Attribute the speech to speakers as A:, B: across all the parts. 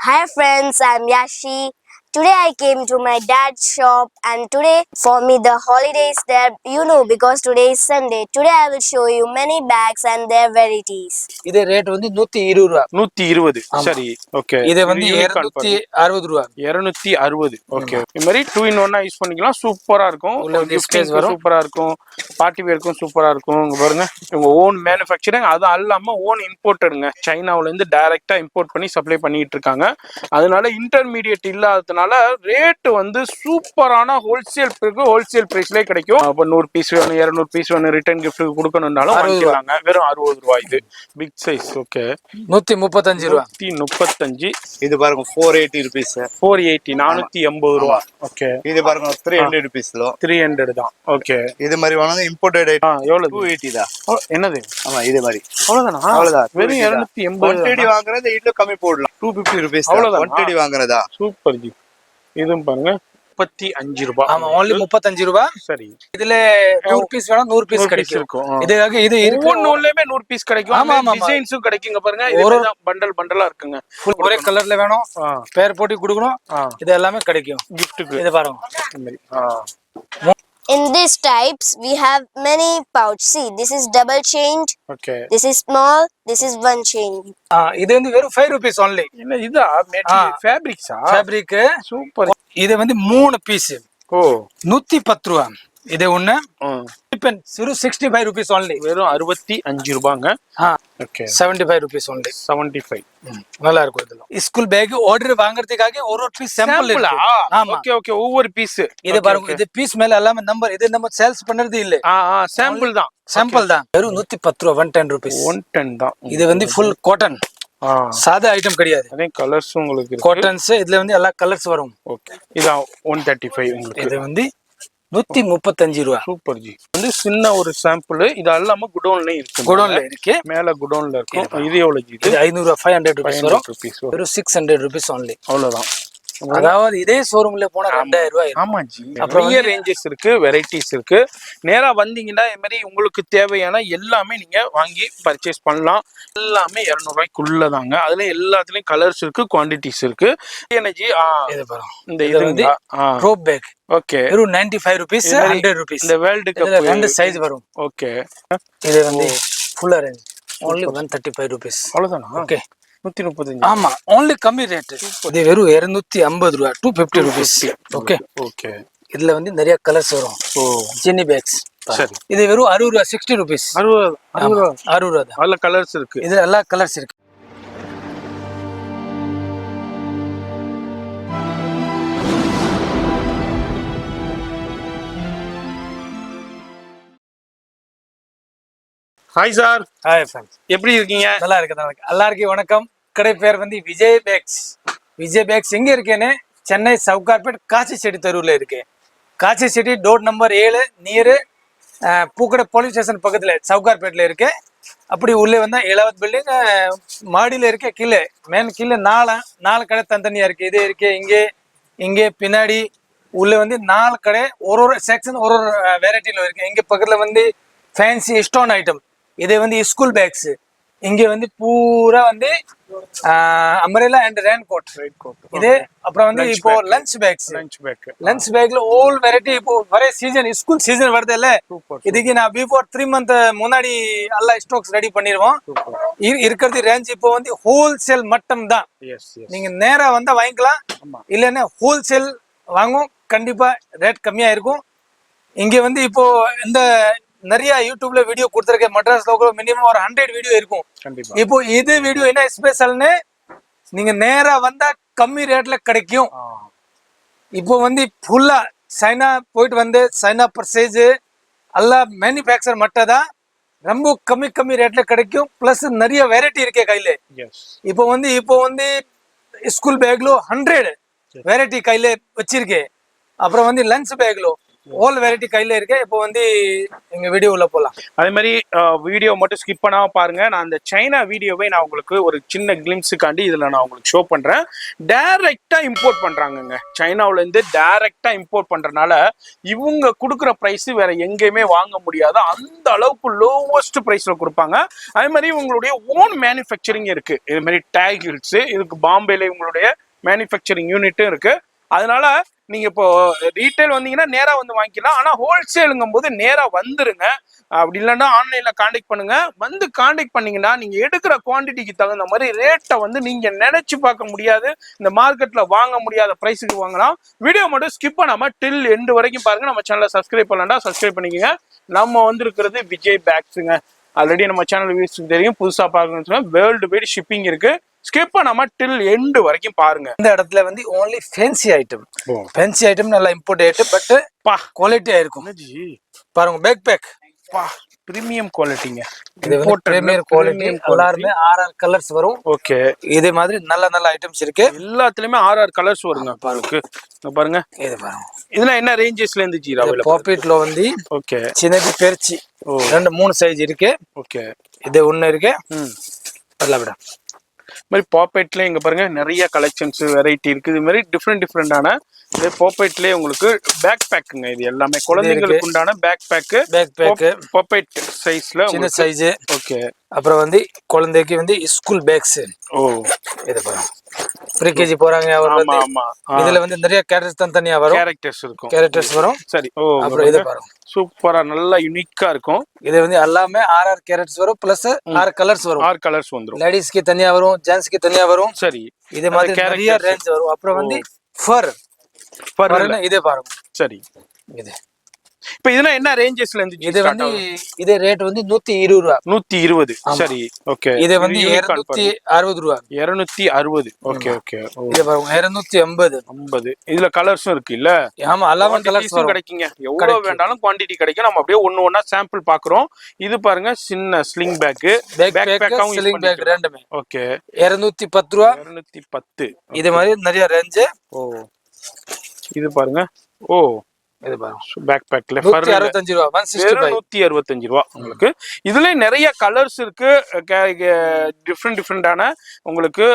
A: Hi friends, I'm Yashi. Today I came to my dad's shop and today for me the holidays there, because today is Sunday. Today I will show you many bags and their varieties.
B: இதே rate வந்து 120 ரூபா.
C: 120. சரி, okay.
B: இது வந்து 260 ரூபா.
C: 260. Okay. இந்த மாதிரி 2 in 1 use பண்ணிக்கலாம். சூப்பரா இருக்கும்.
B: ஸ்பேஸ் வரும்.
C: சூப்பரா இருக்கும். பார்ட்டி வேர்க்கும் சூப்பரா இருக்கும். இங்க பாருங்க. இவங்க ஓன் மேனுஃபேக்சரிங், அது அல்லாம ஓன் இம்போர்ட்டடுங்க. சைனாவுல இருந்து டைரக்டா இம்போர்ட் பண்ணி சப்ளை பண்ணிட்டு இருக்காங்க. அதனால இன்டர்மீடியேட் இல்லாததுனால ரேட் வந்து சூப்பரான ஹோல்சேல் பிரைஸ்லயே கிடைக்கும். அப்ப 100 பீஸ் வேணும், 200 பீஸ் வேணும், ரிட்டர்ன் கிஃப்ட் கொடுக்கணும்னாலும் வாங்கிக்கலாங்க. வெறும் 60 ரூபாய். இது பிக் சைஸ். ஓகே.
B: 135 ரூபா.
C: 135.
D: இது பாருங்க 480 rupees.
C: 480 480 ரூபா. ஓகே.
D: இது பாருங்க 300 rupees லோ.
C: 300 தான். ஓகே.
D: இது மாதிரி வாங்குறது இம்போர்ட்டட் ஐட்டம்.
C: எவ்வளவு?
D: 280 தான்.
C: என்னது?
D: ஆமா, இது மாதிரி.
C: அவ்வளவுதானா?
D: அவ்வளவுதான்.
C: வெறும் 280.
D: 180 வாங்குறது இன்னும் கம்மி போடலாம். 250 rupees.
C: அவ்வளவுதான்.
D: 180 வாங்குறதா?
C: சூப்பர் ஜி. இதுவும் பாருங்க 35 ரூபாய்.
B: ஆமா, only 35 ரூபா.
C: சரி.
B: இதுல 100 பீஸ் வேணும், 100 பீஸ் கிடைக்கும். இதுக்காக இது இருக்கு.
C: ஒவ்வொன்னுலயுமே 100 பீஸ் கிடைக்கும்.
B: ஆமா ஆமா,
C: டிசைன்ஸும் கிடைக்குங்க பாருங்க. இது பண்டல் பண்டலா இருக்குங்க.
B: ஒரே கலர்ல வேணும், பேர் போட்டு கொடுக்கணும். இது எல்லாமே கிடைக்கும்
C: கிஃப்ட்டுக்கு.
B: இது பாருங்க.
A: In these types, we have many pouch. See, this is double chained.
C: Okay.
A: This is small. This is one chained.
B: இது வந்து வெறும் 5 rupees only.
C: என்ன இதா? மெட்டீரியல் ஃபேப்ரிக்ஸா?
B: ஃபேப்ரிக்.
C: சூப்பர்.
B: இது வந்து 3 பீஸ்.
C: ஓ,
B: 110 ரூபா. இது ஒண்ணு. Tiffin 65 rupees only.
C: வெறும் 65 ரூபாங்க. ஓகே.
B: 75 rupees only.
C: 75.
B: நல்லா இருக்கும். இதெல்லாம் ஸ்கூல் பேக் ஆர்டர் வாங்குறதுக்காக ஒரு பீஸ் சாம்பிள் இருக்கு. ஆமா,
C: ஓகே ஓகே. ஒவ்வொரு பீஸ்.
B: இது பாருங்க, இது பீஸ் மேல எல்லாமே நம்பர். இது நம்ம சேல்ஸ் பண்றது இல்ல.
C: சாம்பிள் தான்.
B: சாம்பிள் தான். வெறும் 110 ரூபா. 110 rupees.
C: 110 தான்.
B: இது வந்து ஃபுல் காட்டன். சாதா ஐட்டம் கிடையாது.
C: அதே கலர்ஸ் உங்களுக்கு இருக்கு.
B: காட்டன்ஸ். இதுல வந்து எல்லா கலர்ஸ் வரும்.
C: ஓகே. இது 135 உங்களுக்கு.
B: இது வந்து 135 ரூபா.
C: Super G. வந்து சின்ன ஒரு சாம்பிள். இது எல்லாமே குடோன்ல இருக்கு.
B: குடோன்ல இருக்கு. மேல
C: குடோன்ல இருக்கும். இது எவ்வளவு ஜி?
B: இது 500 ரூபா. 500 rupees வரும். வெறும் 600 rupees only.
C: அவ்வளவுதான்.
B: அதாவது இதே ஷோரூம்ல போனா 2000 ரூபாய்.
C: ஆமா ஜி. நிறைய ரேஞ்சஸ் இருக்கு, வெரைட்டிஸ் இருக்கு. நேரா வந்தீங்கன்னா இந்த மாதிரி உங்களுக்கு தேவையான எல்லாமே நீங்க வாங்கி பர்ச்சேஸ் பண்ணலாம். எல்லாமே 200 ரூபாய்க்குள்ளதாங்க. அதுல எல்லாத்துலயும் கலர்ஸ் இருக்கு, குவாண்டிட்டிஸ் இருக்கு. எனர்ஜி
B: இது பாருங்க.
C: இந்த இது வந்து
B: ரோப் பேக்.
C: ஓகே.
B: வெறும் 95 rupees, 100 rupees.
C: இந்த வேர்ல்ட் கப்
B: ரெண்டு சைஸ் வரும்.
C: ஓகே.
B: இது வந்து ஃபுல் ரேஞ்ச். only 135 rupees.
C: அவ்வளவுதானா?
B: ஓகே.
C: 135.
B: ஆமா, only கம்மி ரேட். இது வெறும் 250 ரூபாய். 250 rupees. Okay
C: okay.
B: இதுல வந்து நிறைய கலர்ஸ் வரும். ஜென்னி பேக்ஸ்.
C: சரி.
B: இது வெறும் 60 ரூபாய். 60 rupees. 60 ரூபாய்.
C: அதுல கலர்ஸ் இருக்கு.
B: இதுல எல்லா கலர்ஸ் இருக்கு.
C: Hi sir.
B: Hi friends.
C: எப்படி இருக்கீங்க?
B: நல்லா இருக்கு. எல்லாருக்கும் வணக்கம். கடை பேர் வந்து விஜய் பேக்ஸ். விஜய் பேக்ஸ் எங்க இருக்கேன்னு சென்னை சவுகார்பேட் காசி செட்டி தெருவில் இருக்கு. Kasi Chetty door number 7 near Pookadai police station பக்கத்துல சவுகார்பேட்ல இருக்கு. அப்படி உள்ளே வந்தா 7வது பில்டிங் மாடியில இருக்க. கீழே கீழே 4 கடை தனித்தனியா இருக்கு. இது இருக்கு, இங்கே பின்னாடி உள்ள வந்து 4 கடை. ஒரு செக்ஷன் ஒரு வெரைட்டில இருக்கு. இங்க பக்கத்துல வந்து ஃபேன்சி ஸ்டோன் ஐட்டம். இது வந்து ஸ்கூல் பேக்ஸ். இங்க வந்து பூரா வந்து அம்ப்ரெல்லா அண்ட் ரெயின் கோட். இது அப்புறம் வந்து இப்போ லஞ்ச் பேக்ஸ். லஞ்ச் பேக்ல ஆல் வெரைட்டி. இப்போ வர சீசன், ஸ்கூல் சீசன் வருது இல்ல, இதுக்கு நான் பிஃபோர் 3 months முன்னாடி எல்லா ஸ்டாக்ஸ் ரெடி பண்ணிடுவோம். இருக்கிறது ரேஞ்ச் இப்போ வந்து ஹோல்சேல் மட்டும் தான். நீங்க நேரா வந்தா வாங்கிக்கலாம், இல்லைன்னா ஹோல்சேல் வாங்கும். கண்டிப்பா ரேட் கம்மியா இருக்கும். இங்க வந்து இப்போ இந்த நிறைய யூடியூப்ல வீடியோ கொடுத்துருக்கேன். மெட்ராஸ் லோக்கல் மினிமம் ஒரு 100 வீடியோ இருக்கும். இப்போ இது வீடியோ என்ன ஸ்பெஷல்னு, நீங்க நேரா வந்தா கம்மி ரேட்ல கிடைக்கும். இப்போ வந்து ஃபுல்லா சைனா போயிட்டு வந்து சைனா பர்சேஜ் எல்லாம் மேனுஃபேக்சர் மட்டும் தான். ரொம்ப கம்மி ரேட்ல கிடைக்கும். பிளஸ் நிறைய வெரைட்டி இருக்கே கையில. இப்போ வந்து ஸ்கூல் பேக்ல 100 வெரைட்டி கையில வச்சிருக்கேன். அப்புறம் வந்து லஞ்ச் பேக்ல ஆல் வெரைட்டி கையில இருக்கு. இப்போ வந்து எங்க வீடியோ உள்ள போலாம்.
C: அதே மாதிரி வீடியோ மட்டும் ஸ்கிப் பண்ணாம பாருங்க. நான் அந்த சைனா வீடியோவை நான் உங்களுக்கு ஒரு சின்ன கிளிம்ஸுக்காண்டி இதுல நான் உங்களுக்கு ஷோ பண்றேன். டைரக்டா இம்போர்ட் பண்றாங்கங்க, சைனாவுல இருந்து டைரக்டா இம்போர்ட் பண்றதுனால இவங்க கொடுக்குற பிரைஸ் வேற எங்கேயுமே வாங்க முடியாது. அந்த அளவுக்கு லோவஸ்ட் பிரைஸ்ல கொடுப்பாங்க. அதே மாதிரி உங்களுடைய ஓன் மேனுஃபேக்சரிங் இருக்கு. இது மாதிரி டேக் ஹில்ஸ், இதுக்கு பாம்பேல உங்களுடைய மேனுஃபேக்சரிங் யூனிட்டும் இருக்கு. அதனால நீங்க இப்போ ரீட்டைல் வந்தீங்கன்னா நேரா வந்து வாங்கிக்கலாம். ஆனா ஹோல்சேலுங்கும் போது நேரா வந்துருங்க. அப்படி இல்லைன்னா ஆன்லைன்ல கான்டாக்ட் பண்ணுங்க. வந்து கான்டாக்ட் பண்ணீங்கன்னா நீங்க எடுக்கிற குவான்டிட்டிக்கு தகுந்த மாதிரி ரேட்டை வந்து நீங்க நினைச்சு பார்க்க முடியாது. இந்த மார்க்கெட்ல வாங்க முடியாத பிரைஸுக்கு வாங்கலாம். வீடியோ மட்டும் ஸ்கிப் பண்ணாம டில் எண்டு வரைக்கும் பாருங்க. நம்ம சேனலை சப்ஸ்கிரைப் பண்ணலன்னா சப்ஸ்கிரைப் பண்ணிக்கோங்க. நம்ம வந்திருக்கிறது விஜய் பேக்ஸுங்க. ஆல்ரெடி நம்ம சேனல் வியூஸ்க்கு தெரியும். புதுசா பார்க்கணும்னு வேர்ல்டு வைடு ஷிப்பிங் இருக்கு. ஸ்கிப் பண்ணாம டில் எண்டு வரைக்கும் பாருங்க.
B: இந்த இடத்துல வந்து only fancy item. Fancy item நல்லா இம்போர்ட் ஐட்டம், பட்
C: பா
B: குவாலிட்டியா இருக்கும். பாருங்க பேக் பேக்
C: பா பிரீமியம் குவாலிட்டிங்க.
B: இது வந்து பிரீமியம் குவாலிட்டி. எல்லாருமே 6 கலர்ஸ் வரும்.
C: ஓகே,
B: இதே மாதிரி நல்ல நல்ல ஐட்டம்ஸ் இருக்கு.
C: எல்லாத்துலயுமே 6 கலர்ஸ் வருங்க. பாருங்க
B: இது பாருங்க.
C: இதெல்லாம் என்ன ரேஞ்சஸ்ல இருந்து ஜீரா
B: பாக்கெட்ல வந்து
C: ஓகே
B: சின்னது பெருச்சி 2-3 சைஸ் இருக்கு.
C: ஓகே,
B: இது ஒண்ணு இருக்கு. அதெல்லாம் விட
C: மாதிரி பாப்பெட்ல இங்க பாருங்க நிறைய கலெக்ஷன்ஸ் வெரைட்டி இருக்கு. இது மாதிரி டிஃப்ரெண்டான இது பாப்பெட்லயே உங்களுக்கு பேக் பேக்குங்க. இது எல்லாமே குழந்தைகளுக்கு உண்டான பேக் பேக் பாப்பெட் சைஸ்ல
B: சின்ன சைஸ்.
C: ஓகே,
B: அப்புறம் வந்து குழந்தைக்கு வந்து ஸ்கூல் பேக்ஸ். இது பாருங்க, ப்ரீகேஜி போறாங்க அவங்க. இதுல வந்து நிறைய கேரக்டர்ஸ் தனியா வரும். கேரக்டர்ஸ் வரும்.
C: சரி.
B: அப்புறம் இது பாருங்க,
C: சூப்பரா நல்லா யூனிக்கா இருக்கும்.
B: இது வந்து எல்லாமே 6 கேரக்டர்ஸ் வரும். பிளஸ் 6 கலர்ஸ் வரும்.
C: 6 கலர்ஸ் வந்துரும்.
B: லேடிஸ்க்கு தனியா வரும், ஜென்ட்ஸ்க்கு தனியா வரும்.
C: சரி,
B: இது மாதிரி நிறைய ரேஞ்ச் வரும். அப்புறம் வந்து ஃபர் இதே பாருங்க.
C: சரி,
B: இது
C: இப்ப இதெல்லாம் என்ன ரேஞ்சஸ்ல இருந்து?
B: இது வந்து இதே ரேட் வந்து 120 ரூபா.
C: 120. சரி, ஓகே.
B: இது வந்து 260 ரூபா.
C: 260. Okay okay.
B: இது பாருங்க 250.
C: இதுல கலர்ஸும் இருக்கு இல்ல?
B: ஆமா, எல்லாமே கலர்ஸ்
C: கிடைக்குங்க. எவ்வளவு வேண்டாலும் குவாண்டிட்டி கிடைக்கும். நம்ம அப்படியே ஒண்ணா சாம்பிள் பாக்குறோம். இது பாருங்க சின்ன ஸ்லிங் பேக் பேக்காவும்
B: ஸ்லிங் பேக் ரெண்டுமே.
C: ஓகே,
B: 210 ரூபா.
C: 210.
B: இது மாதிரி நிறைய ரேஞ்ச்.
C: இது பாருங்க. இது பாருங்க பேக் பேக்ல
B: 165 ரூபா.
C: 165 ரூபா உங்களுக்கு. இதுல நிறைய கலர்ஸ் இருக்கு. டிஃப்ரெண்டான உங்களுக்கு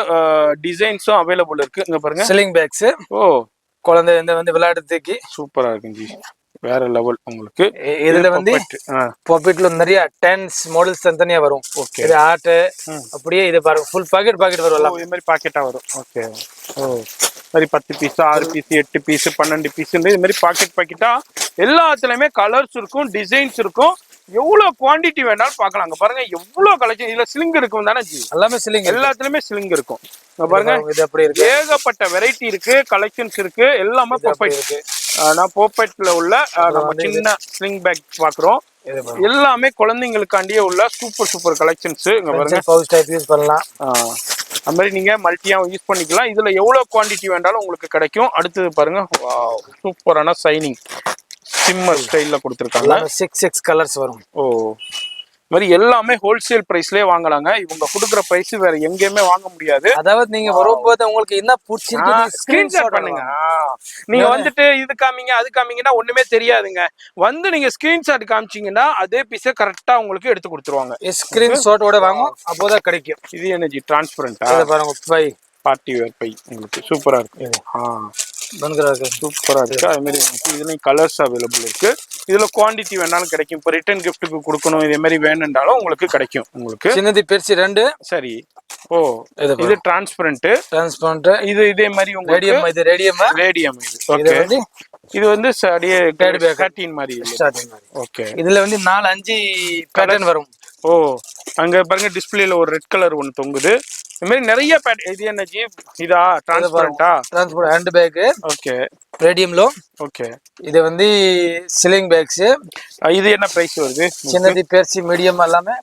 C: டிசைன்ஸும் அவைலபிள் இருக்கு. இங்க பாருங்க
B: ஸ்லிங் பேக்ஸ். குழந்தை வந்து விளையாடுறதுக்கு சூப்பரா இருக்கு ஜி.
C: வேற லெவல் உங்களுக்கு.
B: இதுல வந்து பாக்கெட்ல நிறைய டென்ஸ் மாடல்ஸ் தனியா வரும்.
C: ஓகே,
B: இது ஆர்ட் அப்படியே. இது பாருங்க ஃபுல் பாக்கெட் வரும். எல்லாம்
C: இது மாதிரி பாக்கெட்டா வரும். ஓகே, மாதிரி 10 பீஸ் 6 பீஸ் 8 பீஸ் 12 பீஸ் இது மாதிரி பாக்கெட்டா எல்லாத்துலயுமே கலர்ஸ் இருக்கும், டிசைன்ஸ் இருக்கும். எவ்வளவு குவாண்டிட்டி வேணாலும் பார்க்கலாம். அங்க பாருங்க எவ்வளவு கலெக்ஷன். இதுல ஸ்லிங் இருக்கும் தானே ஜி? எல்லாமே ஸ்லிங், எல்லாத்துலயுமே ஸ்லிங் இருக்கும். பாருங்க இது அப்படி இருக்கு. ஏகப்பட்ட வெரைட்டி இருக்கு, கலெக்ஷன்ஸ் இருக்கு. எல்லாமே பாக்கெட் இருக்கு. நான் பாக்கெட்ல உள்ள நம்ம சின்ன ஸ்லிங் பேக் பாக்குறோம். எல்லாமே குழந்தைங்களுக்காண்டியே உள்ள சூப்பர் கலெக்ஷன்ஸ். இங்க பாருங்க பவுச் டைப் யூஸ் பண்ணலாம். அது மாதிரி நீங்க மல்டியா யூஸ் பண்ணிக்கலாம். இதுல எவ்வளவு குவாண்டிட்டி வேண்டாலும் உங்களுக்கு கிடைக்கும். அடுத்தது பாருங்க, சூப்பரான சைனிங் சிம்மர் ஸ்டைல்ல கொடுத்துருக்காங்க.
B: 6 கலர்ஸ் வரும்.
C: மாதிரி எல்லாமே ஹோல்சேல் பிரைஸ்லயே வாங்கலாங்க. இவங்க கொடுக்குற பிரைஸ் வேற எங்கேயுமே வாங்க முடியாது.
B: அதாவது நீங்க வரும்போது உங்களுக்கு என்ன பிடிச்சிருக்கு
C: ஸ்கிரீன்ஷாட் பண்ணுங்க. நீங்க வந்துட்டு இது காமிங்க அது காமிங்கன்னா ஒண்ணுமே தெரியாதுங்க. வந்து நீங்க ஸ்கிரீன்ஷாட் காமிச்சீங்கன்னா அதே பீஸை கரெக்டா உங்களுக்கு எடுத்து கொடுத்துருவாங்க.
B: ஸ்கிரீன்ஷாட்டோட வாங்க, அப்போதான் கிடைக்கும்.
C: இது எனர்ஜி டிரான்ஸ்பரண்டா
B: பாருங்க, பை
C: பார்ட்டி வேர் பை உங்களுக்கு சூப்பரா இருக்கு. சூப்பரா இருக்கு. அதே மாதிரி இதுலயும் கலர்ஸ் அவைலபிள் இருக்கு. இதுல குவாண்டிட்டி வேணாலும் கிடைக்கும். இப்போ ரிட்டர்ன் கிஃப்ட்டுக்கு கொடுக்கணும் இதே மாதிரி வேணும்னாலும் உங்களுக்கு கிடைக்கும். உங்களுக்கு சின்னது பெருசு 2. சரி. இது டிரான்ஸ்பரண்ட். இது இதே மாதிரி உங்களுக்கு இது ரேடியம் இது. ஓகே, இது வந்து ஸ்டார்டிங் மாதிரி. ஓகே, இதுல வந்து 4-5 பேட்டர்ன் வரும். அங்க பாருங்க டிஸ்பிளேல ஒரு ரெட் கலர் ஒன்னு தொங்குது. இந்த மாதிரி நிறைய இது என்ன ஜி? இதா டிரான்ஸ்பரண்டா? Transparent hand bag. ஓகே, ரேடியம்ல. ஓகே, இது வந்து சிலிங் பேக்ஸ். இது என்ன பிரைஸ் வருது? சின்னது பெருசு மீடியம் எல்லாமே.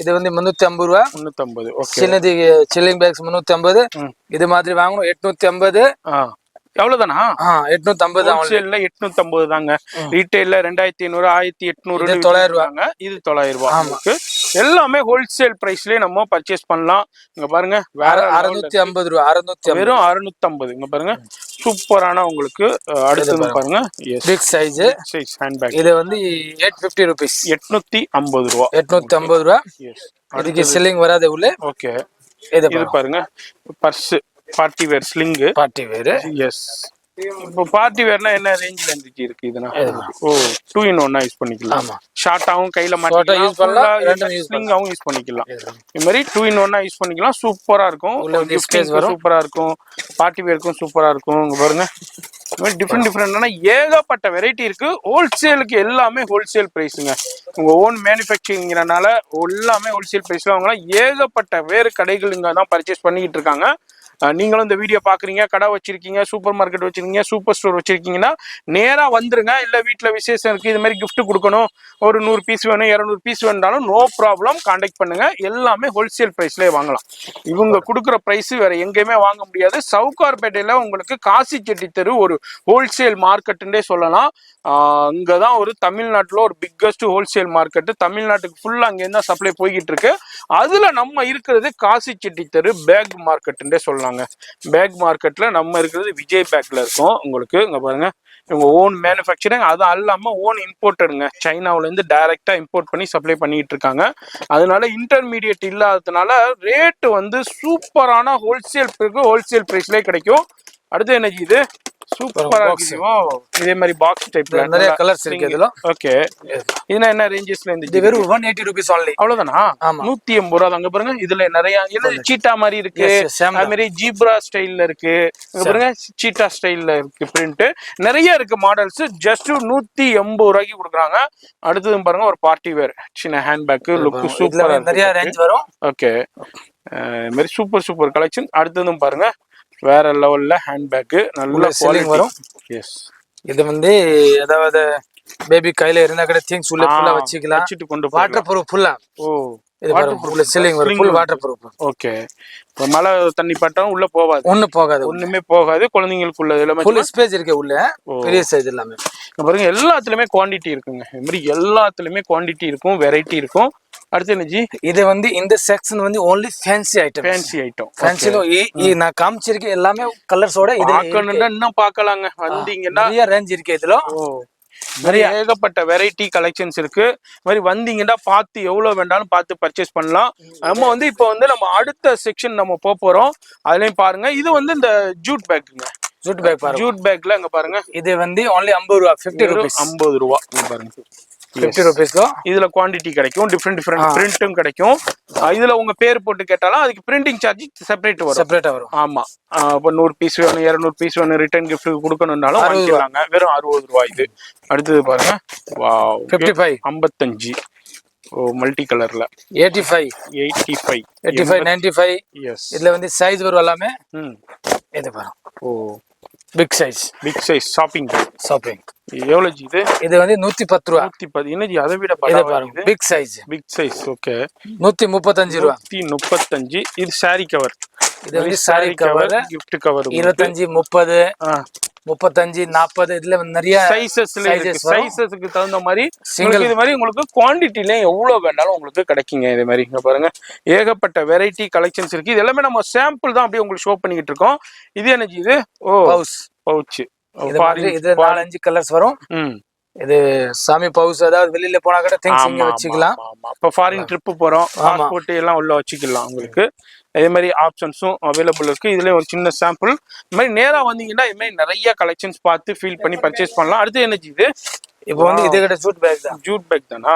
C: இது வந்து 350 ரூபா. 350. ஓகே, சின்னது சிலிங் பேக்ஸ் 350. இது மாதிரி வாங்கணும் 850. எவ்வளவுதானா? 850. ஹோல்சேல்ல 850 தாங்க. ரீட்டைல்ல 2500 1800 900 ரூபாங்க. இது 900 ரூபாய். எல்லாமே ஹோல்சேல் பிரைஸ்லயே நம்ம பர்ச்சேஸ் பண்ணலாம். இங்க பாருங்க வேற
B: 650 ரூபா 650
C: வெறும் 650. இங்க பாருங்க சூப்பரான உங்களுக்கு அடுத்தது பாருங்க
B: பிக் சைஸ்
C: ஹேண்ட்பேக்.
B: இது வந்து 850 ரூபீஸ்
C: 850 ரூபா
B: 850 ரூபா.
C: எஸ்.
B: இதுக்கு சில்லிங் வராது உள்ள.
C: ஓகே.
B: இது
C: பாருங்க purse party wear sling
B: party wear.
C: Yes. இப்போ பார்ட்டி வேர்னா என்ன ரேஞ்சில இருந்துச்சு இருக்கு இதுனா? ஓ 2 in 1 யூஸ் பண்ணிக்கலாம்.
B: ஆமா.
C: ஷார்ட்டாவும் கையில மாட்டிக்கலாம்,
B: யூஸ் பண்ணலாம், ரெண்டும் யூஸ்
C: ஸ்லிங்காவும் யூஸ் பண்ணிக்கலாம். இந்த மாதிரி 2 in 1 யூஸ் பண்ணிக்கலாம். சூப்பரா இருக்கும். சூப்பரா இருக்கும். பார்ட்டி வேர்க்கும் சூப்பரா இருக்கும். இங்க பாருங்க இந்த மாதிரி டிஃப்ரெண்டான ஏகப்பட்ட வெரைட்டி இருக்கு. ஹோல்சேலுக்கு எல்லாமே ஹோல்சேல் பிரைஸுங்க. உங்க ஓன் மேனுஃபேக்சரிங்கிறனால எல்லாமே ஹோல்சேல் பிரைஸ்ல வாங்கலாம். ஏகப்பட்ட வேறு கடைகள் இங்க தான் பர்ச்சேஸ் பண்ணிக்கிட்டு இருக்காங்க. நீங்களும் இந்த வீடியோ பாக்குறீங்க, கடை வச்சிருக்கீங்க, சூப்பர் மார்க்கெட் வச்சிருக்கீங்க, சூப்பர் ஸ்டோர் வச்சிருக்கீங்கன்னா நேரா வந்துருங்க. இல்ல வீட்டுல விசேஷம் இருக்கு, இது மாதிரி gift கொடுக்கணும், ஒரு 100 பீஸ் வேணும் 200 பீஸ் வேணும்னாலும் நோ ப்ராப்ளம், கான்டாக்ட் பண்ணுங்க. எல்லாமே ஹோல்சேல் பிரைஸ்லயே வாங்கலாம். இவங்க கொடுக்குற பிரைஸ் வேற எங்கேயுமே வாங்க முடியாது. சவுகார்பேட்டையில உங்களுக்கு காசி செட்டி தெரு ஒரு ஹோல்சேல் மார்க்கெட்டுன்னே சொல்லலாம். இங்கதான் ஒரு தமிழ்நாட்டுல ஒரு பிக்கஸ்ட் ஹோல்சேல் மார்க்கெட். தமிழ்நாட்டுக்கு ஃபுல்லா அங்க இருந்தா சப்ளை போய்கிட்டு இருக்கு. அதுல நம்ம இருக்கிறது காசி செட்டி தெரு பேக் மார்க்கெட்டுன்னே சொல்லலாம். பேக் மார்க்கெட்ல நம்ம இருக்கிறது விஜய் பேக்ல இருக்கோம். உங்களுக்கு இங்க பாருங்க இவங்க ஓன் மேனுஃபேக்சரிங், அது அல்லாம ஓன் இம்போர்ட்டடுங்க. சைனாவுல இருந்து டைரக்டா இம்போர்ட் பண்ணி சப்ளை பண்ணிட்டு இருக்காங்க. அதனால இன்டர்மீடியட் இல்லாததுனால ரேட் வந்து சூப்பரான ஹோல்சேல் பிரைஸ்லயே கிடைக்கும். அடுத்து என்ன இது சூப்பரா இருக்கு. இதே மாதிரி பாக்ஸ் டைப்ல
B: நிறைய கலர்ஸ் இருக்கு இதுல.
C: ஓகே. இதுனா என்ன ரேஞ்சஸ்ல இருந்து?
B: இது வெறும் 180 ரூபீஸ் only.
C: அவ்வளவுதானா? 180 ரூபா. அங்க பாருங்க இதுல நிறைய சீட்டா மாதிரி இருக்கு, அது மாதிரி ஜீப்ரா ஸ்டைல்ல இருக்கு. இங்க பாருங்க சீட்டா ஸ்டைல்ல இருக்கு பிரிண்ட். நிறைய இருக்கு மாடல்ஸ். ஜஸ்ட் 180 ரூபாய்க்கு கொடுக்குறாங்க. அடுத்தது பாருங்க ஒரு பார்ட்டி வேர் சின்ன ஹேண்ட்பேக். லுக் சூப்பரா
B: நிறைய ரேஞ்ச் வரும்.
C: ஓகே. இது மாதிரி சூப்பர் கலெக்ஷன். அடுத்ததும் பாருங்க வேற லெவல்ல ஹேண்ட்பேக் நல்ல
B: குவாலிட்டி வரும்.
C: எஸ்.
B: இது வந்து ஏதாவது பேபி கையில இருந்தா கூட திங்ஸ் உள்ள ஃபுல்லா வச்சுக்கலாம்.
C: வச்சிட்டு கொண்டு
B: வாட்டர் ப்ரூஃப் ஃபுல்லா.
C: ஓ
B: இது வாட்டர் சில்லிங் வரும். Full water proof.
C: ஓகே. மழை தண்ணி பட்டாலும் உள்ள போகாது. ஒண்ணுமே போகாது. குழந்தைங்களுக்குள்ள எல்லாமே
B: ஃபுல் ஸ்பேஸ் இருக்கு உள்ள. பெரிய சைஸ் எல்லாமே.
C: பாருங்க எல்லாத்துலயுமே குவாண்டிட்டி இருக்குங்க. இந்த மாதிரி எல்லாத்துலயுமே குவாண்டிட்டி இருக்கும், வெரைட்டி இருக்கும். அடுத்து என்ன ஜி?
B: இது வந்து இந்த செக்ஷன் வந்து only fancy item. ஃபேன்சில நான் காமிச்சிருக்க எல்லாமே கலர்ஸோட இது
C: பார்க்கணும்னா இன்னும் பார்க்கலாங்க. வந்தீங்கன்னா
B: நிறைய ரேஞ்ச் இருக்கு இதுல.
C: நிறைய ஏகப்பட்ட வெரைட்டி கலெக்ஷன்ஸ் இருக்கு. இந்த மாதிரி வந்தீங்கன்னா பார்த்து எவ்வளவு வேண்டாலும் பார்த்து பர்ச்சேஸ் பண்ணலாம். நம்ம வந்து இப்போ வந்து நம்ம அடுத்த செக்ஷன் நம்ம போறோம். அதுலயும் பாருங்க இது வந்து இந்த ஜூட் பேக்குங்க.
B: ஜூட் பேக் பாருங்க.
C: ஜூட் பேக்ல அங்க பாருங்க
B: இது வந்து only 50 ரூபாய். 50 ரூபாய்.
C: 50 ரூபாய் பாருங்க.
B: 50 ரூபீஸ்க்கு
C: இதுல குவாண்டிட்டி கிடைக்கும். டிஃப்ரெண்ட் பிரிண்டும் கிடைக்கும். இதுல உங்க பேர் போட்டு கேட்டாலும் அதுக்கு பிரிண்டிங் சார்ஜ் செப்பரேட்டா வரும். ஆமா. இப்போ 100 பீஸ் வேணும் 200 பீஸ் வேணும் ரிட்டர்ன் கிஃப்ட் கொடுக்கணும்னாலும் வாங்கிக்கலாங்க. வெறும் 60 ரூபாய். இது அடுத்தது பாருங்க. வாவ் 55. ஓ மல்டி கலர்ல 85
B: 95.
C: எஸ்.
B: இதுல வந்து சைஸ் வரும் எல்லாமே. இது பாருங்க. ஓ பிக் சைஸ் ஷாப்பிங். எவ்வளவு ஜி இது? இது வந்து 110 ரூபாய். 110. என்ன ஜி அதை விட பாருங்க. Big size. ஓகே. 135 ரூபாய். 135. இது சாரி கவர். இது வந்து சாரி கவர், gift கவர். 25 30 35 40 இதுல நிறைய சைஸஸ்க்கு தகுந்த மாதிரி சிங்கிள். இது மாதிரி உங்களுக்கு குவாண்டிட்டில எவ்வளவு வேண்டாலும் உங்களுக்கு கிடைக்குங்க. இது மாதிரி இங்க பாருங்க ஏகப்பட்ட வெரைட்டி கலெக்ஷன்ஸ் இருக்கு. இது எல்லாமே நம்ம சாம்பிள் தான் அப்படியே உங்களுக்கு ஷோ பண்ணிக்கிட்டு இருக்கோம். இது என்ன இது? ஓ பவுச். இது 4-5 கலர்ஸ் வரும். இது சாமி பவுச். அதாவது வெளியில போனா கூட திங்ஸ் இங்க வச்சுக்கலாம்.
C: இப்ப ஃபாரின் ட்ரிப் போறோம், பாஸ்போர்ட் எல்லாம் உள்ள வச்சுக்கலாம். உங்களுக்கு இதே மாதிரி ஆப்ஷன்ஸும் அவைலபிள் இருக்கு. இதுல ஒரு சின்ன சாம்பிள். இந்த மாதிரி நேரா வந்தீங்கன்னா இது மாதிரி நிறைய கலெக்ஷன்ஸ் பார்த்து ஃபீல் பண்ணி பர்ச்சேஸ் பண்ணலாம். அடுத்து என்ன இது? இப்போ வந்து இது கிட்ட ஜூட் பேக் தானா?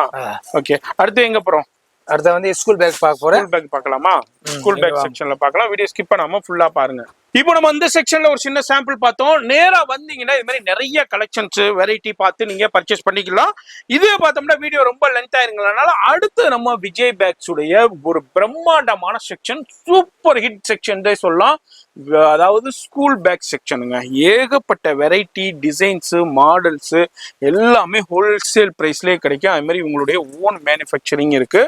C: ஓகே. அடுத்து எங்க போறோம்? அடுத்து வந்து ஸ்கூல் பேக் பார்க்க போறேன். ஸ்கூல் பேக் பார்க்கலாமா? ஸ்கூல் பேக் செக்ஷன்ல பார்க்கலாம். வீடியோ ஸ்கிப் பண்ணாம ஃபுல்லா பாருங்க. இப்போ நம்ம இந்த செக்ஷன்ல ஒரு சின்ன சாம்பிள் பார்த்தோம். நேரா வந்தீங்கன்னா இது மாதிரி நிறைய கலெக்ஷன்ஸ் வெரைட்டி பார்த்து நீங்க பர்ச்சேஸ் பண்ணிக்கலாம். இதே பார்த்தோம்னா வீடியோ ரொம்ப லென்த் ஆயிருங்கனால அடுத்து நம்ம விஜய் பேக்ஸ் உடைய ஒரு பிரம்மாண்டமான செக்ஷன், சூப்பர் ஹிட் செக்ஷன் சொல்லலாம். அதாவது ஸ்கூல் பேக் செக்ஷனுங்க. ஏகப்பட்ட வெரைட்டி டிசைன்ஸ் மாடல்ஸ் எல்லாமே ஹோல்சேல் பிரைஸ்லேயே கிடைக்கும். அது மாதிரி உங்களுடைய ஓன் மேனுஃபேக்சரிங் இருக்கு.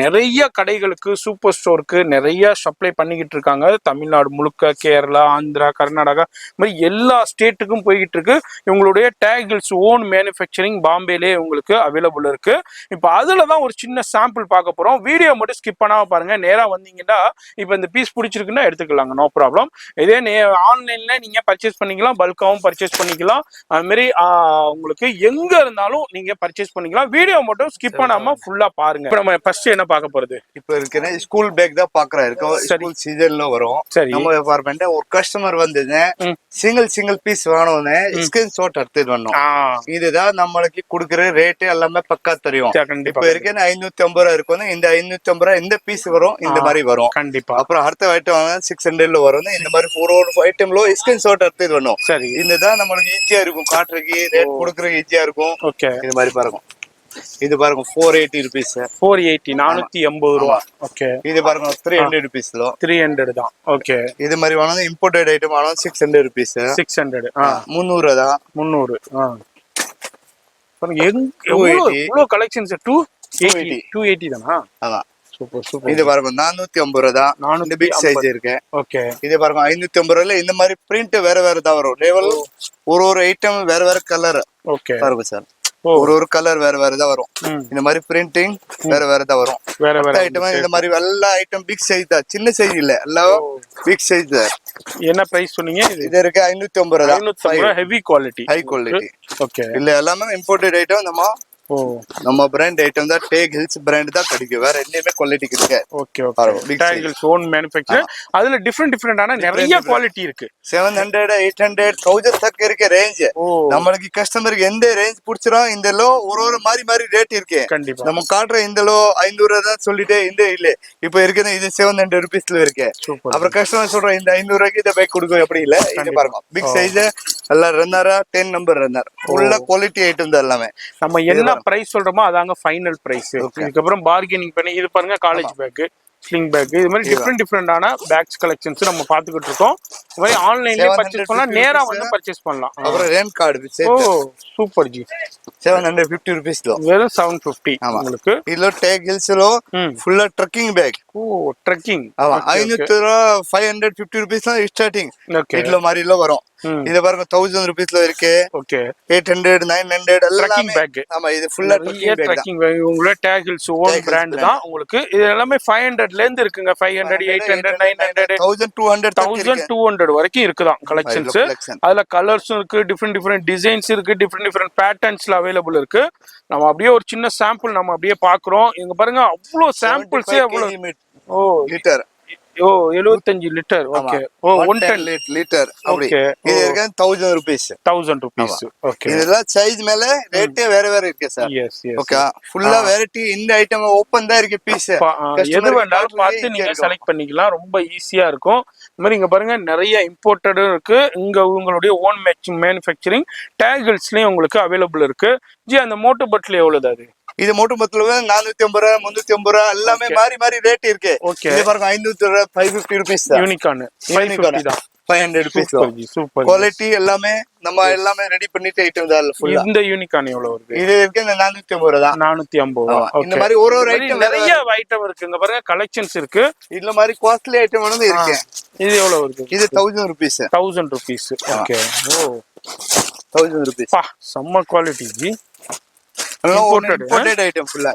C: நிறைய கடைகளுக்கு சூப்பர் ஸ்டோருக்கு நிறைய சப்ளை பண்ணிக்கிட்டு இருக்காங்க. தமிழ்நாடு முழுக்க, கேரளா, ஆந்திரா, கர்நாடகா, இது மாதிரி எல்லா ஸ்டேட்டுக்கும் போய்கிட்டு இருக்கு. இவங்களுடைய டேகிள்ஸ் ஓன் மேனுஃபேக்சரிங் பாம்பேலே உங்களுக்கு அவைலபிள் இருக்கு. இப்போ அதுல தான் ஒரு சின்ன சாம்பிள் பார்க்க போறோம். வீடியோ மட்டும் ஸ்கிப் பண்ணாம பாருங்க. நேரா வந்தீங்கன்னா இப்போ இந்த பீஸ் பிடிச்சிருக்குன்னா எடுத்துக்கலாங்க, நோ ப்ராப்ளம். இதே ஆன்லைன்ல நீங்க பர்ச்சேஸ் பண்ணிக்கலாம், பல்காவும் பர்ச்சேஸ் பண்ணிக்கலாம். அது மாதிரி உங்களுக்கு எங்க இருந்தாலும் நீங்க பர்ச்சேஸ் பண்ணிக்கலாம். வீடியோ மட்டும் ஸ்கிப் பண்ணாம ஃபுல்லா பாருங்க. இப்போ நம்ம ஃபர்ஸ்ட் என்ன பார்க்க போறது?
D: இப்போ இருக்கிற ஸ்கூல் பேக் தான் பாக்குறேன். இருக்கும் ஸ்கூல் சீசன்ல வரும்.
C: சரி,
D: நம்ம டிபார்ட்மெண்ட் ஒரு கஸ்டமர் வந்தது சிங்கிள் பீஸ் வேணும்னு ஸ்கிரீன்ஷாட் எடுத்துட்டு வரணும். இதுதான் நம்மளுக்கு கொடுக்குற ரேட் எல்லாமே பக்கா தெரியும். இப்போ இருக்க 550 ரூபா இருக்கும். இந்த 550 ரூபா இந்த பீஸ் வரும், இந்த மாதிரி வரும் கண்டிப்பா. அப்புறம் அடுத்த ஐட்டம் 600 வரும். இந்த மாதிரி ஒரு ஐட்டம்ல ஸ்கிரீன்ஷாட் எடுத்துட்டு வரணும். சரி, இதுதான் நம்மளுக்கு ஈஸியா இருக்கும், காட்டுறதுக்கு ரேட் கொடுக்கறதுக்கு ஈஸியா இருக்கும். ஓகே, இது மாதிரி பாருங்க. இது பாருங்க 480 rupees. 480 480 ரூபா. ஓகே, இது பாருங்க 300 rupees. 300 தான். ஓகே, இது மாதிரி வாங்க இம்போர்ட்டட் ஐட்டம் வாங்க 600 rupees. 600 300 தான். 300 பாருங்க. எவ்வளவு கலெக்ஷன்ஸ்? 280 தானா? அதான். Super super. இது பாருங்க 450 ரூபா தான். இந்த பிக் சைஸ் இருக்கு. ஓகே, இது பாருங்க 550 ரூபாயில இந்த மாதிரி பிரிண்ட் வேற வேற தான் வரும். லெவல் ஒரு ஐட்டம் வேற வேற கலர். ஓகே, பாருங்க சார், ஒரு கலர் வேற வேற தான் வரும். இந்த மாதிரி பிரிண்டிங் வேற வேற தான் வரும். வேற வேற ஐட்டம் இந்த மாதிரி எல்லா ஐட்டம் பிக் சைஸ் தான், சின்ன சைஸ் இல்ல, எல்லாம் பிக் சைஸ் தான். என்ன பிரைஸ் சொன்னீங்க? இது இருக்கு 550 தான். 550 heavy quality, high quality. Okay, இல்ல எல்லாமே இம்போர்ட்டட் ஐட்டம். நம்ம பிராண்ட் ஐட்டம் தான், டேக் ஹில்ஸ் பிராண்ட் தான் கிடைக்கும். வேற எதுவுமே குவாலிட்டி கிடைக்க. Okay okay, take hills own manufacture. அதுல டிஃபரெண்டான நிறைய குவாலிட்டி இருக்கு. 700 800 1000 தக்க இருக்க ரேஞ்ச். நம்மளுக்கு கஸ்டமருக்கு எந்த ரேஞ்ச் பிடிச்சிரும் இந்த லோ ஒரு மாறி மாறி ரேட் இருக்கு. கண்டிப்பா நம்ம காட்டுற இந்த லோ 500 தான் சொல்லிட்டு இந்த இல்ல இப்ப இருக்குது இது 700 rupeesல இருக்கு. அப்புறம் கஸ்டமர் சொல்ற இந்த 500 ரூபாய்க்கு இந்த பைக் கொடுக்கும் அப்படி இல்ல. இது பாருங்க பிக் சைஸ் எல்லாம் ரன்னரா 10 நம்பர் ரன்னர் ஃபுல்லா குவாலிட்டி ஐட்டம் தான் எல்லாமே. நம்ம என்ன பிரைஸ் சொல்றோமோ அதாங்க ஃபைனல் பிரைஸ். இதுக்கப்புறம் பார்கெனிங் பண்ணி இது பாருங்க காலேஜ் பேக், ஸ்லிங் பேக், இது மாதிரி டிஃப்ரெண்டான பேக்ஸ் கலெக்ஷன்ஸ் நம்ம பாத்துக்கிட்டு இருக்கோம். இது மாதிரி ஆன்லைன்லயே பர்ச்சேஸ் பண்ணலாம், நேரா வந்து பர்ச்சேஸ் பண்ணலாம். அப்புறம் ரேன் கார்டு சூப்பர் ஜி 750 rupees தான். வெறும் 750 உங்களுக்கு. இதுல டேக் ஹில்ஸ்ல ஃபுல்லா ட்ரக்கிங் பேக். ட்ரக்கிங் 500 ரூபா 550 rupees தான் ஸ்டார்டிங். இதுல மாதிரில வரும். இது பாருங்க 1000 rupeesல இருக்கு. Okay, 800 900 trekking back. ஆமா, இது ஃபுல்லா ட்ரக்கிங் பேக். உங்களோட டேக் ஹில்ஸ் ஓன் பிராண்ட் தான் உங்களுக்கு. இது எல்லாமே 500ல இருந்து இருக்குங்க. 500 800 900 1200 வரைக்கும் இருக்குதான் கலெக்ஷன்ஸ். அதுல கலர்ஸும் இருக்கு, டிஃபரெண்ட் டிசைன்ஸ் இருக்கு, டிஃபரெண்ட் பேட்டர்ன்ஸ்ல அவைலபிள் இருக்கு. நம்ம அப்படியே ஒரு சின்ன சாம்பிள் நம்ம அப்படியே பாக்குறோம். இங்க பாருங்க அவ்வளவு சாம்பிள்ஸே அவ்வளவு. Oh litre. 75 litre. Okay, 110 litre. Okay, இது இருக்கு 1000 rupees. 1000 rupees. ஓகே, இதெல்லாம் சைஸ் மேல ரேட் வேற வேற இருக்கு சார். Yes yes. ஓகே, ஃபுல்லா வெரைட்டி. இந்த ஐட்டம் ஓபன் தான் இருக்கு பீஸ். எது வேணாலும் பார்த்து நீங்க செலக்ட் பண்ணிக்கலாம், ரொம்ப ஈஸியா இருக்கும். இந்த மாதிரி இங்க பாருங்க நிறைய இம்போர்ட்டடும் இருக்கு. இங்க உங்களுடைய ஓன் மேனுஃபேக்சரிங் டேகிள்ஸ்லயும் உங்களுக்கு அவைலபிள் இருக்கு. ஜி அந்த மோட்டோ பட்ல எவ்வளவு? அது இது மோட்டோ பட்ல 450 ரூபா 350 ரூபா எல்லாமே மாறி மாறி ரேட் இருக்கு. இது பாருங்க 500 ரூபா 550 rupees. யூனிகான் 550 தான். 500 rupees. சூப்பர் குவாலிட்டி எல்லாமே நம்ம எல்லாமே ரெடி பண்ணிட்டு ஐட்டம் தான் ஃபுல்லா. இந்த யூனிகான் எவ்வளவு வருது? இது இருக்கு 450 ரூபா தான். 450. இந்த மாதிரி ஒரு ஐட்டம் நிறைய ஐட்டம் இருக்கு. இங்க பாருங்க கலெக்ஷன்ஸ் இருக்கு. இதுல மாதிரி காஸ்ட்லி ஐட்டம் வந்து இருக்கு. இது எவ்வளவு வருது? இது 1000 rupees. 1000 rupees. ஓகே, ஓ 1000 rupees. பா செம்ம குவாலிட்டி ஜி. இம்போர்ட்டட் ஐட்டம் ஃபுல்லா.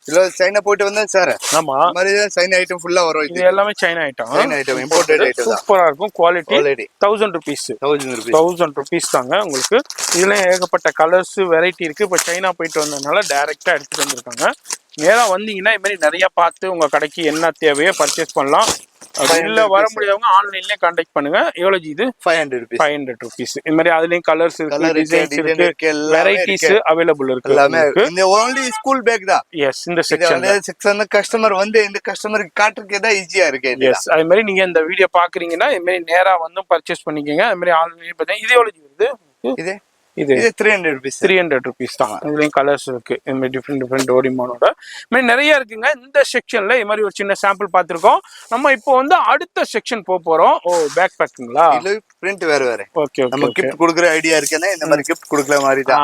D: இல்ல சைனா போயிட்டு வந்தேன் சார். ஆமா, மாதிரி சைனா ஐட்டம் ஃபுல்லா வரும். இது எல்லாமே China item. China item imported item சூப்பரா இருக்கும். Quality 1000 rupees. 1000 rupees தாங்க உங்களுக்கு. இதுல ஏகப்பட்ட கலர்ஸ் வெரைட்டி இருக்கு. இப்ப சைனா போயிட்டு வந்ததுனால டைரக்டா எடுத்துட்டு வந்திருக்காங்க. நேரா வந்தீங்கன்னா இது மாதிரி நிறைய பார்த்து உங்க கடைக்கு என்ன தேவையோ பர்ச்சேஸ் பண்ணலாம். இல்ல வர முடியாதவங்க ஆன்லைன்லயே கான்டாக்ட் பண்ணுங்க. எவ்வளவு இது? 500 rupees. 500 rupees. இந்த மாதிரி அதுலயும் கலர்ஸ் இருக்கு, டிசைன்ஸ் இருக்கு, வெரைட்டிஸ் அவைலபிள் இருக்கு. எல்லாமே இந்த only ஸ்கூல் பேக் தான். எஸ், இந்த செக்ஷன் கஸ்டமர் வந்து இந்த கஸ்டமருக்கு காட்டுறதுக்கு தான் ஈஸியா இருக்கு. எஸ், அது மாதிரி நீங்க இந்த வீடியோ பாக்குறீங்கன்னா இது மாதிரி நேரா வந்து பர்ச்சேஸ் பண்ணிக்கங்க. அது மாதிரி ஆன்லைன்லயே பாத்தீங்க. இது எவ்வளவு வருது? இது
C: இது
D: இது 300 rupees
C: 300 rupees தான். இதுலயும் கலர்ஸ் இருக்கு, இந்த மாதிரி டிஃப்ரெண்ட் டோரிமானோட இது மாதிரி நிறைய இருக்குங்க. இந்த செக்ஷன்ல இது மாதிரி ஒரு சின்ன சாம்பிள் பார்த்திருக்கோம். நம்ம இப்போ வந்து அடுத்த செக்ஷன் போறோம். ஓ பேக் பேக்குங்களா?
D: இல்ல பிரிண்ட் வேற வேற.
C: ஓகே
D: நம்ம கிஃப்ட் கொடுக்குற ஐடியா இருக்கேன்னா இந்த மாதிரி கிஃப்ட் கொடுக்கற மாதிரி தான்.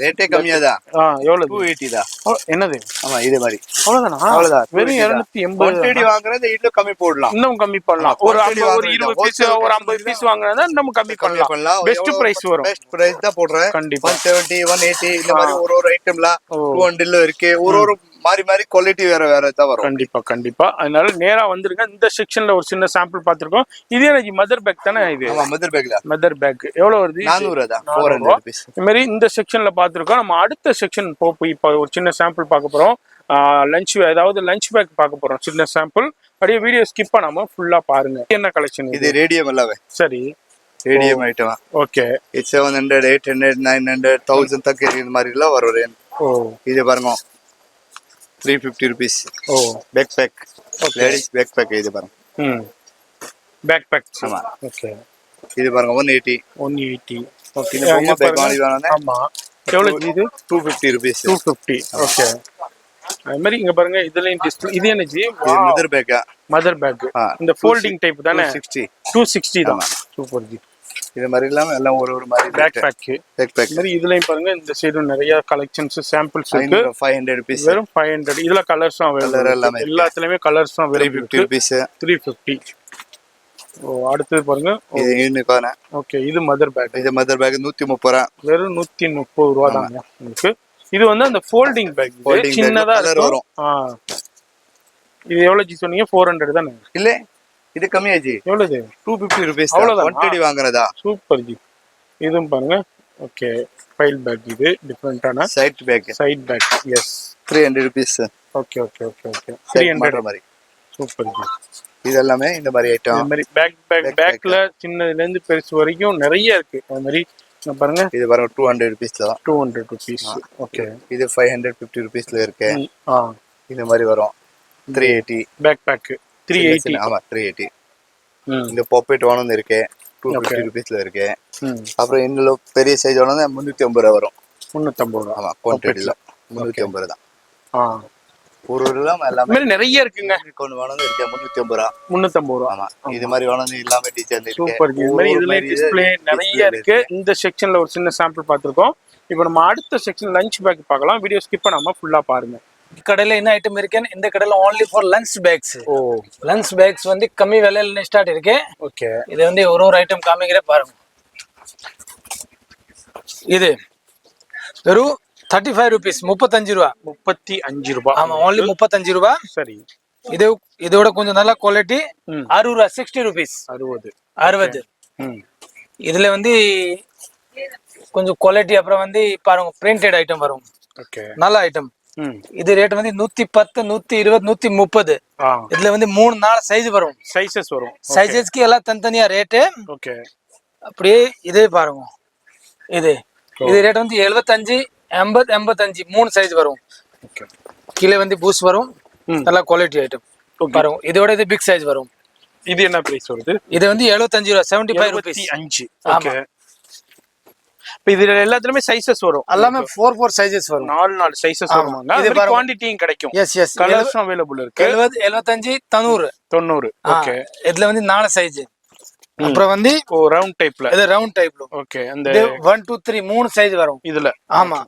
D: ரேட்டே கம்மியா தான்.
C: எவ்வளவு?
D: 280 தான்.
C: என்னது?
D: ஆமா இதே மாதிரி.
C: அவ்வளவுதானா?
D: அவ்வளவுதான்.
C: வெறும் 280.
D: 180 வாங்குறது இன்னும் கம்மி போடலாம்.
C: இன்னும் கம்மி பண்ணலாம். ஒரு 20 பீஸ் ஒரு 50 பீஸ் வாங்குறதா நம்ம கம்மி பண்ணலாம். பெஸ்ட் பிரைஸ் வரும்.
D: பெஸ்ட் பிரைஸ் தான் போடுறேன்.
C: கண்டிப்பா
D: 170 180 இந்த மாதிரி ஒரு ஐட்டம்ல 200 இருக்கு. ஒரு மாறி குவாலிட்டி வேற தான் வரும்.
C: கண்டிப்பா. அதனால நேரா வந்துருங்க. இந்த செக்ஷன்ல ஒரு சின்ன சாம்பிள் பாத்துறோம். இது எனக்கு மதர் பேக் தானே இது?
D: ஆமா மதர் பேக்ல.
C: மதர் பேக் எவ்வளவு வருது?
D: 400 தான். 400 rupees.
C: இந்த மாதிரி இந்த செக்ஷன்ல பாத்துறோம். நம்ம அடுத்த செக்ஷன் போய் இப்ப ஒரு சின்ன சாம்பிள் பார்க்க போறோம். லஞ்ச் பேக் பார்க்க போறோம். சின்ன சாம்பிள். அப்படியே வீடியோ ஸ்கிப் பண்ணாம ஃபுல்லா பாருங்க. என்ன கலெக்ஷன்
D: இது? ரேடியம் எல்லாமே.
C: சரி
D: ரேடியம் ஐட்டம்.
C: ஓகே.
D: 700 800 900 1000 தக் இந்த மாதிரி எல்லாம் வரும். இது பாருங்க 350 rupees. Bag bag. Ladies bag bag இது பாருங்க.
C: Bag bag.
D: ஆமா.
C: ஓகே.
D: இது பாருங்க 180.
C: ஓகே.
D: இந்த பொம்மை பேக் மாதிரி வேணும்னா
C: ஆமா. எவ்வளவு இது?
D: 250 rupees.
C: 250. ஓகே. அது மாதிரி இங்க பாருங்க இதுலயும் டிஸ்ப்ளே. இது என்ன ஜி?
D: இது மதர் பேக்.
C: Mother bag. இந்த ஃபோல்டிங் டைப் தானே? 260 தான். சூப்பர் ஜி.
D: இது மாதிரி இல்லாம எல்லாம் ஒரு மாதிரி
C: பேக் பேக். மாதிரி இதுலயும் பாருங்க இந்த சைடு நிறைய கலெக்ஷன்ஸ் சாம்பிள்ஸ் இருக்கு.
D: 500 rupees.
C: வெறும் 500. இதுல கலர்ஸும் அவைலபிள். எல்லாத்துலயுமே கலர்ஸும் அவைலபிள்.
D: 350 rupees.
C: 350. அடுத்து பாருங்க
D: இது யூனிகார்ன்.
C: ஓகே. இது மதர் பேக்.
D: இது மதர் பேக் 130 ரூபாய்.
C: வெறும் 130 ரூபாய் தாங்க உங்களுக்கு. இது வந்து அந்த ஃபோல்டிங் பேக். சின்னதா வரும். இது எவ்வளவு ஜி சொன்னீங்க? 400 தானே?
D: இல்ல இது கம்மியாஜி.
C: எவ்வளவு?
D: 250 rupees. அவ்வளவுதான். 180 வாங்குறதா?
C: சூப்பர் ஜி. இதுவும் பாருங்க. ஓகே. File bag. இது டிஃபரெண்டான
D: side bag.
C: Yes.
D: 300 rupees.
C: Okay. 300
D: மாதிரி.
C: சூப்பர் ஜி.
D: இது எல்லாமே இந்த மாதிரி ஐட்டம்.
C: இந்த மாதிரி பேக்ல சின்னதுல இருந்து பெருசு வரைக்கும் நிறைய இருக்கு. அந்த மாதிரி பாருங்க.
D: இது பாருங்க 200 rupees தான்.
C: 200 rupees. ஓகே.
D: இது 550 rupeesல இருக்கு. இந்த மாதிரி வரும். 380.
C: பேக் 380.
D: ஆமா 380. இந்த பாக்கெட் வேணும் இருக்கு. 250 rupeesல இருக்கு. அப்புறம் இன்னும் பெரிய சைஸ் வேணும்னா 350 ரூபாய் வரும்.
C: 350 ரூபாய்.
D: ஆமா குவான்டிட்டில 350 தான். ஒரு எல்லாமே
C: நிறைய இருக்குங்க.
D: கொண்டு வேணும் இருக்கு 350 ரூபாய்.
C: 350 ரூபாய்.
D: ஆமா இது மாதிரி வேணும் எல்லாமே டிசைன் இருக்கு.
C: சூப்பர். இது மாதிரி இதுல டிஸ்ப்ளே நிறைய இருக்கு. இந்த செக்ஷன்ல ஒரு சின்ன சாம்பிள் பார்த்திருக்கோம். இப்போ நம்ம அடுத்த செக்ஷன் லஞ்ச் பேக் பார்க்கலாம். வீடியோ ஸ்கிப் பண்ணாம ஃபுல்லா பாருங்க.
B: கடையில என்ன ஐட்டம் இருக்குன்னு இந்த கடையில only for lunch bags. Lunch packs வந்து கம்மி விலையில ஸ்டார்ட் இருக்கு.
C: ஓகே.
B: இது வந்து ஒரு ஐட்டம் காமிக்கிறே பாருங்க. இது வெறும் 35 rupees. 35 ரூபாய்.
C: 35 ரூபாய்.
B: ஆமா only 35 ரூபாய்.
C: சரி.
B: இதோட கொஞ்சம் நல்ல குவாலிட்டி 60 ரூபாய். 60 rupees. 60. இதுல வந்து கொஞ்சம் குவாலிட்டி அப்புறம் வந்து பாருங்க பிரிண்டட் ஐட்டம் வரும்.
C: ஓகே.
B: நல்ல ஐட்டம். இது ரேட் வந்து 110 120 130. இதுல வந்து 3-4 சைஸ் வரும். சைஸஸ்க்கு எல்லாம் தனித்தனியா ரேட்டு.
C: ஓகே.
B: அப்படியே இதே பாருங்க. இது ரேட் வந்து 75 80 85 3 சைஸ் வரும்.
C: ஓகே.
B: கீழே வந்து பூஸ் வரும். நல்ல குவாலிட்டி ஐட்டம் பாருங்க. இதோட இது பிக் சைஸ் வரும்.
C: இது என்ன பிரைஸ் வருது?
B: இது வந்து 75 ரூபாய். 75 rupees.
C: ஓகே. இப்போ இதுல எல்லாத்துலயுமே சைஸஸ் வரும்.
B: எல்லாமே 4 சைஸஸ் வரும்.
C: 4 சைஸஸ் வருவாங்க. இது குவாண்டிட்டியும் கிடைக்கும்.
B: எஸ்.
C: கலர்ஸும் அவைலபிள் இருக்கு.
B: 70 75 90.
C: ஓகே.
B: இதுல வந்து 4 சைஸ். அப்புறம் வந்து
C: ரவுண்ட் டைப்ல.
B: இது ரவுண்ட் டைப்ல.
C: ஓகே. அந்த
B: 1 2 3 3 சைஸ் வரும் இதுல. ஆமா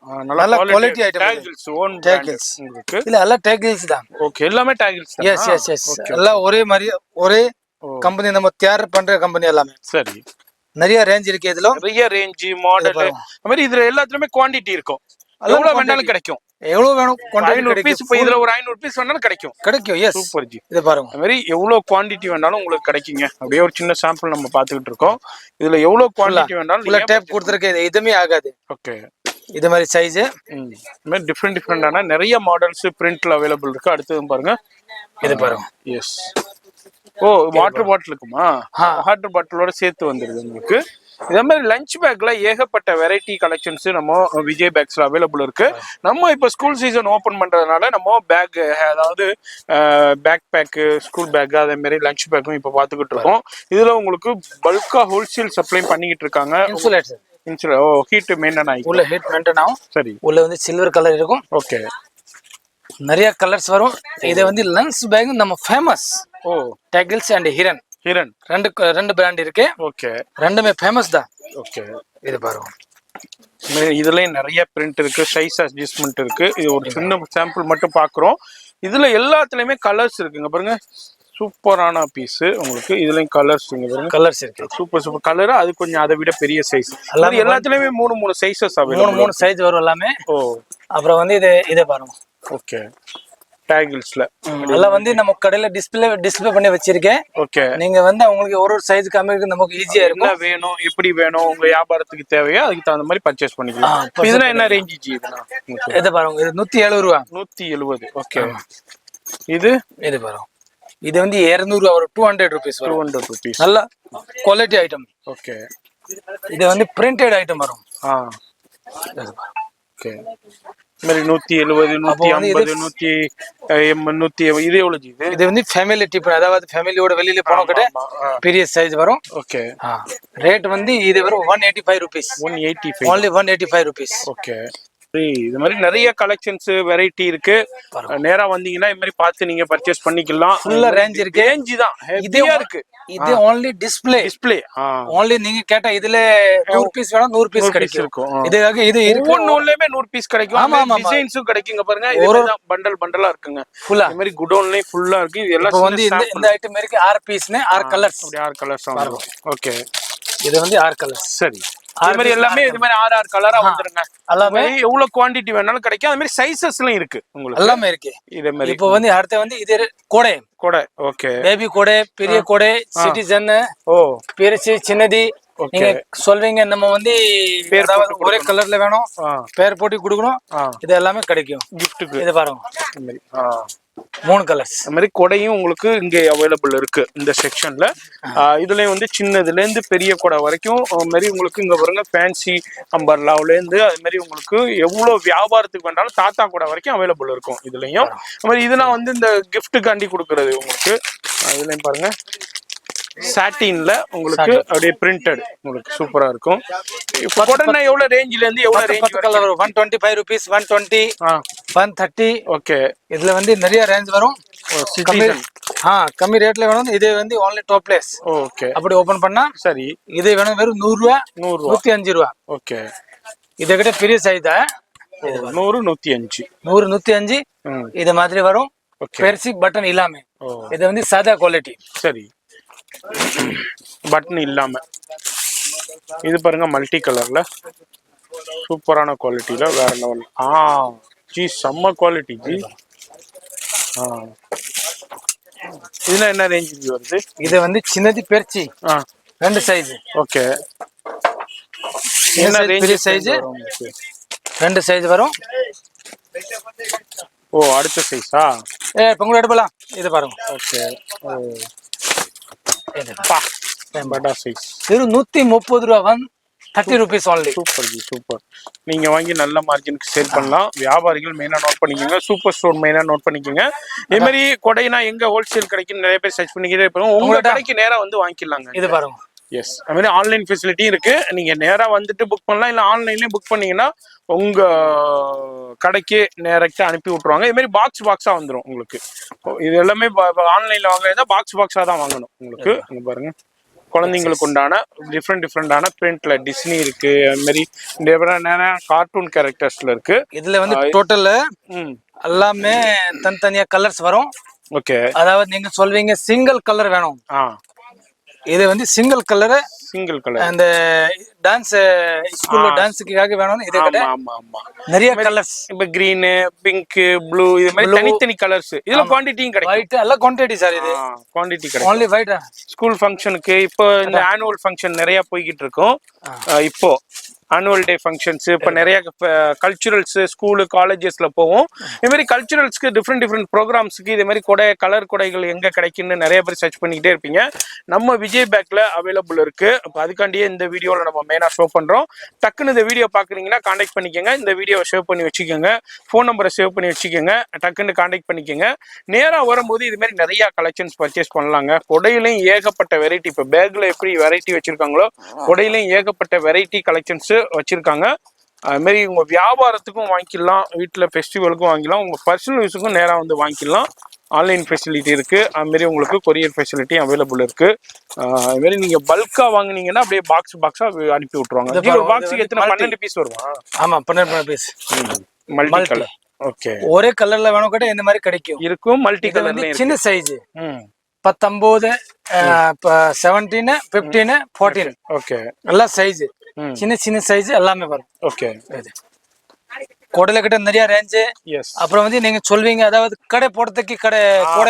B: நல்ல குவாலிட்டி ஐட்டம்.
C: டேகிள்ஸ் ஓன் டேகிள்ஸ் உங்களுக்கு.
B: இல்ல எல்லாம் டேகிள்ஸ் தான்.
C: ஓகே. எல்லாமே டேகிள்ஸ் தான்.
B: எஸ். எல்லாம் ஒரே மாதிரி ஒரே கம்பெனி நம்ம தயார் பண்ற கம்பெனி எல்லாமே.
C: சரி.
B: நிறைய ரேஞ்ச் இருக்கு. இதுல
C: நிறைய ரேஞ்ச் மாடல் அந்த மாதிரி இதுல எல்லாத்துலயுமே குவாண்டிட்டி இருக்கும். எவ்வளவு வேணாலும் கிடைக்கும்.
B: எவ்வளவு வேணும் குவாண்டிட்டி
C: 500 பீஸ். இப்போ இதுல ஒரு 500 பீஸ் வேணாலும் கிடைக்கும்.
B: எஸ்.
C: சூப்பர் ஜி.
B: இது பாருங்க.
C: அந்த மாதிரி எவ்வளவு குவாண்டிட்டி வேணாலும் உங்களுக்கு கிடைக்குங்க. அப்படியே ஒரு சின்ன சாம்பிள் நம்ம பாத்துக்கிட்டு இருக்கோம். இதுல எவ்வளவு குவாண்டிட்டி வேணாலும்
B: உள்ள டேப் கொடுத்திருக்கேன். எதுவுமே ஆகாது.
C: ஓகே.
B: இது மாதிரி சைஸ்
C: இந்த மாதிரி டிஃபரெண்டான நிறைய மாடல்ஸ் பிரிண்ட்ல அவைலபிள் இருக்கு. அடுத்தது பாருங்க.
B: இது பாருங்க.
C: எஸ். வாட்டர் பாட்டிலுக்குமா? வாட்டர் பாட்டிலோட சேர்த்து வந்துருது உங்களுக்கு. இதே மாதிரி லஞ்ச் பேக்ல ஏகப்பட்ட வெரைட்டி கலெக்ஷன்ஸ் நம்ம விஜய் பேக்ஸ்ல அவைலபிள் இருக்கு. நம்ம இப்போ ஸ்கூல் சீசன் ஓபன் பண்றதுனால நம்ம பேக், அதாவது பேக் பேக், ஸ்கூல் பேக், அதே மாதிரி லஞ்ச் பேக்கும் இப்போ பாத்துக்கிட்டு இருக்கோம். இதுல உங்களுக்கு பல்கா ஹோல்சேல் சப்ளை பண்ணிக்கிட்டு இருக்காங்க. இன்சுலேட். ஓ, ஹீட் மெயின்டைன் ஆகி
B: உள்ள ஹீட் மெயின்டைன் ஆகும்.
C: சரி.
B: உள்ள வந்து சில்வர் கலர் இருக்கும்.
C: ஓகே.
B: நிறைய கலர்ஸ் வரும். இது வந்து லன்ச் பேக் நம்ம ஃபேமஸ்.
C: ஓ,
B: டேகிள்ஸ் அண்ட் ஹிரன் ரெண்டு பிராண்ட் இருக்கு.
C: ஓகே.
B: ரெண்டுமே ஃபேமஸ் தான்.
C: ஓகே.
B: இது பாருங்க.
C: இதுலயும் நிறைய பிரிண்ட் இருக்கு, சைஸ் அட்ஜஸ்ட்மெண்ட் இருக்கு. இது ஒரு சின்ன சாம்பிள் மட்டும் பாக்குறோம். இதுல எல்லாத்துலயுமே கலர்ஸ் இருக்குங்க பாருங்க. சூப்பரான பீஸ் உங்களுக்கு. இதுலயும் கலர்ஸ் பாருங்க,
B: கலர்ஸ் இருக்கு.
C: Super colour. அது கொஞ்சம் அதை விட பெரிய சைஸ். எல்லாத்துலயுமே மூணு சைஸஸ் அவைலபிள்.
B: மூணு சைஸ் வரும் எல்லாமே.
C: ஓ,
B: அப்புறம் வந்து இதை பாருங்க.
C: ஓகே. டேகிள்ஸ்ல
B: எல்லாம் வந்து நம்ம கடையில டிஸ்ப்ளே பண்ணி வச்சிருக்கேன்.
C: ஓகே.
B: நீங்க வந்து உங்களுக்கு ஒரு சைஸ் கம்மி நமக்கு ஈஸியா இருக்கும்.
C: என்ன வேணும், எப்படி வேணும், உங்க வியாபாரத்துக்கு தேவையோ அதுக்கு தகுந்த மாதிரி பர்ச்சேஸ் பண்ணிக்கலாம். இதுல என்ன ரேஞ்ச் ஜி?
B: இது பாருங்க, இது 170 ரூபா.
C: 170. ஓகே. இது
B: பாருங்க, இது வந்து 200 ரூபா வரும். 200 rupees வரும்.
C: 200 rupees.
B: நல்ல குவாலிட்டி ஐட்டம்.
C: ஓகே.
B: இது வந்து பிரிண்டட் ஐட்டம் வரும்.
C: ஓகே. மாதிரி 170, 150, 180 இது எவ்வளவு ஜி?
B: இது வந்து ஃபேமிலி டிப், அதாவது ஃபேமிலியோட வெளியில போன கடை பெரிய சைஸ் வரும்.
C: ஓகே.
B: ரேட் வந்து இது வரும் 185 rupees.
C: 185.
B: only 185 rupees.
C: ஓகே. இது மாதிரி நிறைய கலெக்ஷன்ஸ் வெரைட்டி இருக்கு. நேரா வந்தீங்கன்னா இது மாதிரி பார்த்து நீங்க பர்ச்சேஸ் பண்ணிக்கலாம்.
B: ஃபுல்லா ரேஞ்ச் இருக்கு.
C: ரேஞ்ச் தான் ஹெவியா இருக்கு.
B: இது only display. only நீங்க கேட்டா இதுல 100 பீஸ் வேணா 100 பீஸ் கிடைக்கும். இதுக்காக இது இருக்கு.
C: ஒவ்வொன்னுலயுமே 100 பீஸ் கிடைக்கும். டிசைன்ஸும் கிடைக்குங்க பாருங்க. இதுல பண்டலா இருக்குங்க.
B: ஃபுல்லா
C: இந்த மாதிரி குடோன்லயே ஃபுல்லா இருக்கு. இது எல்லாம்
B: வந்து இந்த ஐட்டம் இருக்கு. 6 பீஸ்னே 6 கலர்ஸ்.
C: அப்படி 6 கலர்ஸ். ஓகே.
B: இது வந்து 6 கலர்ஸ்.
C: சரி. அது மாதிரி எல்லாமே இது மாதிரி 6 கலரா வந்துருங்க.
B: எல்லாமே
C: எவ்வளவு குவாண்டிட்டி வேணாலும் கிடைக்கும். அது மாதிரி சைஸஸ்லாம் இருக்கு உங்களுக்கு.
B: எல்லாமே இருக்கு.
C: இதே மாதிரி
B: இப்போ வந்து அடுத்து வந்து இது கோடை.
C: ஓகே.
B: பேபி கோடை, பெரிய கோடை, சிட்டிசன், பெருசு, சின்னதி. நீங்க சொல்வீங்க நம்ம வந்து ஒரே கலர்ல வேணும், பேர் போட்டு கொடுக்கணும். இது எல்லாமே கிடைக்கும் கிஃப்ட்டுக்கு. இது பாருங்க, 3 கலர்ஸ்.
C: அது மாதிரி கொடையும் உங்களுக்கு இங்க அவைலபிள் இருக்கு இந்த செக்ஷன்ல. இதுலயும் வந்து சின்னதுல இருந்து பெரிய கொடை வரைக்கும் அது மாதிரி உங்களுக்கு இங்க பாருங்க. ஃபேன்சி அம்பர்லாவுல இருந்து அது மாதிரி உங்களுக்கு எவ்வளவு வியாபாரத்துக்கு வேண்டாலும் தாத்தா கொடை வரைக்கும் அவைலபிள் இருக்கும் இதுலயும். அது மாதிரி இதெல்லாம் வந்து இந்த கிஃப்ட்டுக்காண்டி கொடுக்கறது உங்களுக்கு. இதுலயும் பாருங்க, சாட்டின்ல உங்களுக்கு அப்படியே பிரிண்டட் உங்களுக்கு சூப்பரா இருக்கும். இப்போ உடனே எவ்வளவு ரேஞ்சில இருந்து எவ்வளவு ரேஞ்ச்
B: வரும்? 125 rupees, 120, 130.
C: ஓகே.
B: இதுல வந்து நிறைய ரேஞ்ச் வரும். கம்மி ரேட்ல வேணும். இது வந்து only top place.
C: ஓகே.
B: அப்படி ஓபன் பண்ணா
C: சரி.
B: இது வேணும் வெறும் 100 ரூபா, 105 ரூபா.
C: ஓகே.
B: இதை கிட்ட பெரிய சைஸ் தான்.
C: 100, 105.
B: 100, 105 இது மாதிரி வரும். பெருசி பட்டன் இல்லாம. இது வந்து சாதா குவாலிட்டி.
C: சரி. பட்டன் இல்லாம. இது பாருங்க, மல்டி கலர்ல சூப்பரான குவாலிட்டில வேற லெவல். ஜி செம்ம குவாலிட்டி ஜி. இதுல என்ன ரேஞ்ச் வருது? இது
B: வந்து சின்னது பெருச்சி 2 சைஸ்.
C: ஓகே. என்ன ரேஞ்ச் சைஸ்?
B: 2 சைஸ் வரும்.
C: ஓ, அடுத்த சைஸா?
B: பொங்கல் எடுப்பலாம். இது பாருங்க.
C: ஓகே.
B: பட்டா சைஸ். வெறும் 130 ரூபா, 30 rupees only.
C: Super G, super. நீங்க வாங்கி நல்ல மார்ஜினுக்கு சேல் பண்ணலாம். வியாபாரிகள் மெயினா நோட் பண்ணிக்கோங்க. சூப்பர் ஸ்டோர் மெயினா நோட் பண்ணிக்கோங்க. இதே மாதிரி கொடைனா எங்க ஹோல்சேல் கிடைக்கும் நிறைய பேர் சர்ச் பண்ணிக்கிட்டே இருப்பாங்க. உங்க கடைக்கு நேரா வந்து வாங்கிக்கலாங்க.
B: இது பாருங்க.
C: எஸ், அது மாதிரி ஆன்லைன் ஃபெசிலிட்டி இருக்கு. நீங்க நேரா வந்துட்டு புக் பண்ணலாம். இல்ல ஆன்லைன்லயும் புக் பண்ணீங்கன்னா உங்க கடைக்கு நேரா அனுப்பி விட்டுருவாங்க. இது மாதிரி பாக்ஸா வந்துடும் உங்களுக்கு. இது எல்லாமே ஆன்லைன்ல வாங்குறதா பாக்ஸா தான் வாங்கணும் உங்களுக்கு. இங்க பாருங்க, குழந்தைங்களுக்கு உண்டான டிஃப்ரெண்டான பிரிண்ட்ல டிஸ்னி இருக்கு. அது மாதிரி நிறைய கார்ட்டூன் கேரக்டர்ஸ்ல இருக்கு.
B: இதுல வந்து டோட்டல் எல்லாமே தனித்தனியா கலர்ஸ் வரும்.
C: ஓகே.
B: அதாவது நீங்க சொல்வீங்க சிங்கிள் கலர் வேணும். இது வந்து சிங்கிள் கலர் அந்த டான்ஸ் ஸ்கூல்ல டான்ஸ்க்காக வேணும். இது கிட்ட நிறைய கலர்ஸ்.
C: இப்ப கிரீன், பிங்க், ப்ளூ இது மாதிரி தனித்தனி கலர்ஸ். இதுல குவாண்டிட்டியும் கிடைக்கும்.
B: ஒயிட் எல்லாம் குவாண்டிட்டி சார். இது
C: குவாண்டிட்டி கிடைக்கும்.
B: only white.
C: ஸ்கூல் ஃபங்க்ஷனுக்கு இப்போ இந்த ஆனுவல் ஃபங்க்ஷன் நிறைய போய்கிட்டு இருக்கும். இப்போ ஆனுவல் டே ஃபங்க்ஷன்ஸ், இப்போ நிறைய கல்ச்சுரல்ஸ் ஸ்கூலு காலேஜஸ்ல போவோம். இது மாதிரி கல்ச்சுரல்ஸ்க்கு டிஃப்ரெண்ட் ப்ரோக்ராம்ஸ்க்கு இது மாதிரி கலர் கொடைகள் எங்க கிடைக்குன்னு நிறைய பேர் சர்ச் பண்ணிக்கிட்டே இருப்பீங்க. நம்ம விஜய் பேக்ல அவைலபிள் இருக்கு. இப்போ அதுக்காண்டியே இந்த வீடியோவில் நம்ம மெயினாக ஷோ பண்ணுறோம். டக்குன்னு இந்த வீடியோ பார்க்குறீங்கன்னா காண்டாக்ட் பண்ணிக்கோங்க. இந்த வீடியோவை சேவ் பண்ணி வச்சுக்கோங்க, ஃபோன் நம்பரை சேவ் பண்ணி வச்சுக்கோங்க, டக்குன்னு காண்டாக்ட் பண்ணிக்கோங்க. நேராக வரும்போது இது மாதிரி நிறையா கலெக்ஷன்ஸ் பர்ச்சேஸ் பண்ணலாங்க. கொடையிலையும் ஏகப்பட்ட வெரைட்டி, இப்போ பேக்கில் எப்படி வெரைட்டி வச்சுருக்காங்களோ கொடையிலையும் ஏகப்பட்ட வெரைட்டி கலெக்ஷன்ஸு வச்சுருக்காங்க. அதுமாரி உங்கள் வியாபாரத்துக்கும் வாங்கிக்கலாம், வீட்டில் ஃபெஸ்டிவலுக்கும் வாங்கிக்கலாம், உங்கள் பர்சனல் யூஸுக்கும் நேராக வந்து வாங்கிக்கலாம். ஆன்லைன் ஃபெசிலிட்டி இருக்குது, அதுமாரி உங்களுக்கு கொரியர் ஃபெசிலிட்டி அவைலபிள் இருக்குது. அதுமாரி நீங்கள் பல்காக வாங்கினீங்கன்னா அப்படியே பாக்ஸாக அனுப்பி விட்ருவாங்க. ஒரு பாக்ஸுக்கு எத்தனை 12 பீஸ் வருமா?
B: ஆமாம், 12 பீஸ்
C: மல்டி கலர். ஓகே,
B: ஒரே கலர்ல வேணும் கூட இந்த மாதிரி கிடைக்கும்.
C: இருக்கும் மல்டி கலர்.
B: சின்ன சைஸ் 19, 17, 15, 14.
C: ஓகே,
B: எல்லா சைஸ் சின்ன சின்ன சைஸ் எல்லாமே வரும்.
C: ஓகே,
B: கொடையில கிட்ட நிறைய ரேஞ்சு.
C: எஸ்.
B: அப்புறம் வந்து நீங்க சொல்வீங்க, அதாவது கடை போடுறதுக்கு கொடை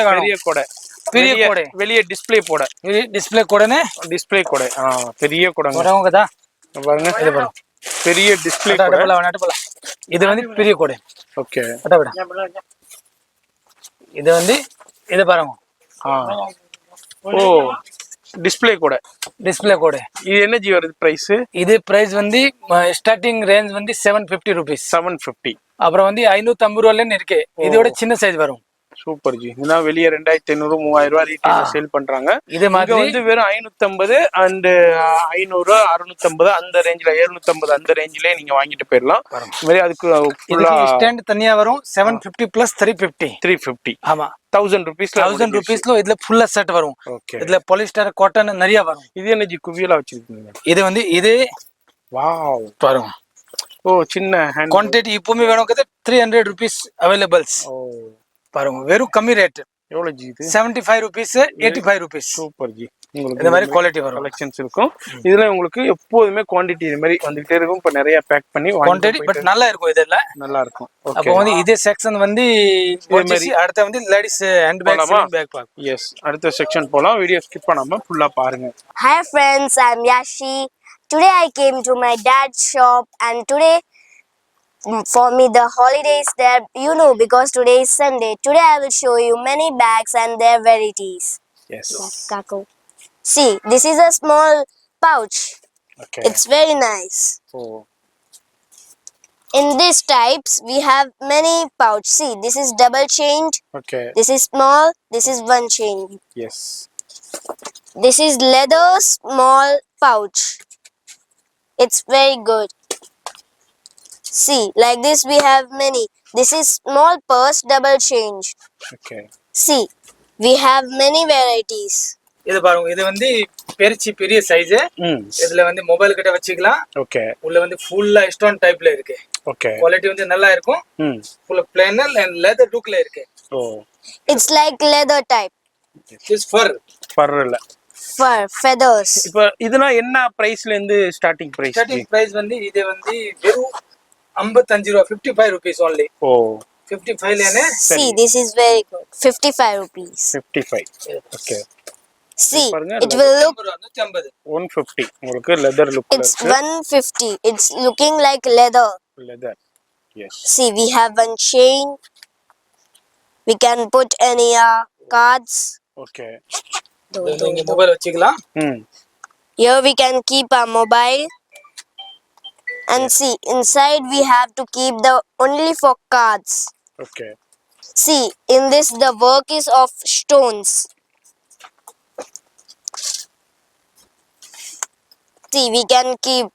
B: வேணும். பெரிய கொடை, வெளியே டிஸ்பிளே போட, டிஸ்பிளே கொடைன்னு டிஸ்பிளே கொடை. பெரிய கொடை வரவங்க தான் பாருங்க. இது பாருங்க, பெரிய டிஸ்பிளே கொடை. இது வந்து பெரிய கொடை. ஓகே, இது வந்து இது பாருங்க. ஓ, டிஸ்பிளே கூட. டிஸ்பிளே கூட. இது என்ன ஜி வருது பிரைஸ்? இது பிரைஸ் வந்து ஸ்டார்டிங் ரேஞ்ச் வந்து 750 rupees. 750. அப்புறம் வந்து 550 ரூபாய்ல இருக்கு. இதோட சின்ன சைஸ் வரும். Super G. இதெல்லாம் வெளியே 2500 3000 ரூபாய் ரீட்டைல சேல் பண்றாங்க. இது மாதிரி வந்து வெறும் 550 அண்ட் 500 650 அந்த ரேஞ்சில 750 அந்த ரேஞ்சிலே நீங்க வாங்கிட்டு போயிடலாம். இந்த மாதிரி அதுக்கு ஃபுல்லா ஸ்டாண்ட் தனியா வரும். 750 plus 350. ஆமா, 1000 rupees. 1000 rupeesல இதுல ஃபுல்லா செட் வரும். இதுல பாலிஸ்டர் காட்டன் நிறைய வரும். இது என்ன ஜி குவியலா வச்சிருக்கீங்க? இது வந்து இது வாவ் பாருங்க. ஓ, சின்ன ஹேண்ட் குவாண்டிட்டி இப்போமே வேணும் கதே 300 rupees அவைலபிள்ஸ். ஓ பாருங்க, வெறும் கம்மி ரேட். எவ்வளவு ஜி இது? 75 rupees, 85 rupees. Super G. உங்களுக்கு இந்த மாதிரி குவாலிட்டி வரும், கலெக்ஷன்ஸ் இருக்கும். இதுல உங்களுக்கு எப்போதுமே குவாண்டிட்டி இது மாதிரி வந்துட்டே இருக்கும். இப்ப நிறைய பேக் பண்ணி குவாண்டிட்டி பட் நல்லா இருக்கும். இதெல்லாம் நல்லா இருக்கும். அப்போ வந்து இதே செக்ஷன் வந்து அடுத்து வந்து லேடிஸ் ஹேண்ட் பேக் பாக். எஸ், அடுத்த செக்ஷன் போலாம். வீடியோ ஸ்கிப் பண்ணாம ஃபுல்லா பாருங்க.
A: Hi friends, I'm Yashi. Today I came to my dad's shop and today for me the holidays there, because today is Sunday. Today I will show you many bags and their varieties.
C: Yes,
A: Kaku. See, this is a small pouch.
C: Okay,
A: it's very nice.
C: Oh,
A: in these types we have many pouch. See, this is double chained.
C: Okay,
A: this is small, this is one chain.
C: Yes,
A: this is leather small pouch. It's very good. See, like this we have many. This is small purse double change.
C: Okay,
A: see, we have many varieties.
B: இது பாருங்க, இது வந்து பெரிய size. இதுல வந்து mobile கிட்ட வச்சுக்கலாம். Okay, உள்ள வந்து ஃபுல்லா ஸ்டோன் டைப்ல இருக்கு. ஓகே, குவாலிட்டி வந்து நல்லா இருக்கும். ஃபுல்லா பிளேனல் அண்ட் லெதர் லுக்ல இருக்கு. ஓ,
A: it's like leather type.
B: this fur இல்ல,
A: fur feathers.
C: இப்போ இதெல்லாம் என்ன பிரைஸ்ல இருந்து ஸ்டார்டிங் பிரைஸ்?
B: ஸ்டார்டிங் பிரைஸ் வந்து இது வந்து வெறும் 55 ரூபாய், 55 rupees only. ஓ, 55 लेने.
A: see, this is very good. 55 rupees.
C: 55. Okay,
A: see, it will look
C: 150. உங்களுக்கு leather look.
A: it's 150. it's looking like leather.
C: Yes,
A: see, we have one chain. We can put any cards.
C: Okay,
B: நீங்க mobile வச்சுக்கலாம்.
A: here we can keep our mobile. And see, inside we have to keep the only for cards.
C: Okay,
A: see, in this the work is of stones. see, we can keep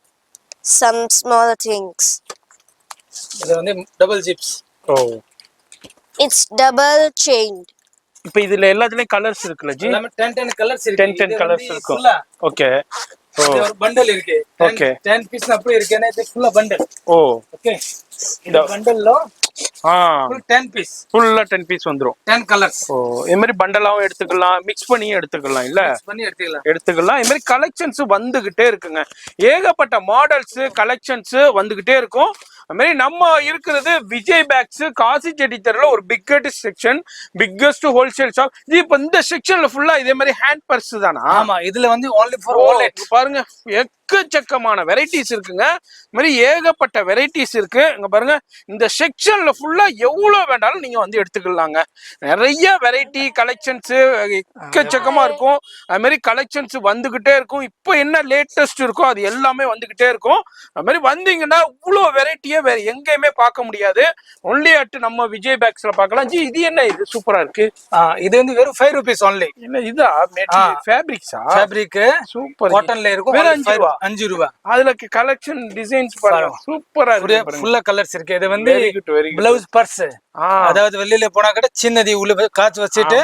A: some small things.
B: இது வந்து double zips.
C: ஓ,
A: it's double chained.
C: இப்போ இதுல எல்லாத்துலயும் colours இருக்குல G?
B: எல்லாமே 10 colours இருக்கு.
C: 10 colours இருக்கும். ஓகே,
B: இது ஒரு பண்டல் இருக்கு. 10 பீஸ் அப்படியே இருக்கு. இது ஃபுல்லா பண்டல். ஓ, ஓகே, இந்த பண்டல்ல full 10 பீஸ், ஃபுல்லா 10 பீஸ் வந்துரும். 10 கலர்ஸ். ஓ, இந்த மாதிரி பண்டலாவும் எடுத்துக்கலாம், மிக்ஸ் பண்ணி எடுத்துக்கலாம். இல்ல, மிக்ஸ் பண்ணி எடுத்துக்கலாம். இந்த மாதிரி கலெக்ஷன்ஸ் வந்துகிட்டே இருக்குங்க. ஏகப்பட்ட மாடல்ஸ் கலெக்ஷன்ஸ் வந்துகிட்டே இருக்கும். அது மாதிரி நம்ம இருக்கிறது விஜய் பேக்ஸ் காசி செட்டி தெருல ஒரு biggest section, biggest wholesale shop. இப்ப இந்த செக்ஷன்ல ஃபுல்லா இதே மாதிரி ஹேண்ட் பர்ஸ் தானா? ஆமா, இதுல வந்து only for wallet.
C: பாருங்க, எக்கச்சக்கமான வெரைட்டிஸ் இருக்குங்க. இந்த மாதிரி ஏகப்பட்ட வெரைட்டிஸ் இருக்கு. இங்க பாருங்க, இந்த செக்ஷன்ல ஃபுல்லா எவ்வளவு வேண்டாலும் நீங்க வந்து எடுத்துக்கலாங்க. நிறைய வெரைட்டி கலெக்ஷன்ஸ் எக்கச்சக்கமா இருக்கும். அது மாதிரி கலெக்ஷன்ஸ் வந்துகிட்டே இருக்கும். இப்போ என்ன லேட்டஸ்ட் இருக்கோ அது எல்லாமே வந்துகிட்டே இருக்கும். அது மாதிரி வந்தீங்கன்னா இவ்வளவு வெரைட்டியா வேற எங்கேயுமே பார்க்க முடியாது. ஒன்லி அட் நம்ம விஜய் பேக்ஸ்ல பார்க்கலாம். ஜி இது என்ன, இது சூப்பரா இருக்கு.
B: இது வந்து வெறும் 5 rupees only.
C: என்ன இதா ஃபேப்ரிக்ஸா?
B: Fabric
C: super.
B: காட்டன்ல இருக்கும்.
C: வெறும்
B: 5 ரூபாய்.
C: அதுல கலெக்ஷன் டிசைன்ஸ் பாருங்க, சூப்பரா இருக்கு.
B: ஃபுல்லா கலர்ஸ் இருக்கு. இது வந்து
C: very good very good.
B: Blouse purse, அதாவது வெளியில போனா கூட சின்னதி உள்ள காச்சு வச்சிட்டு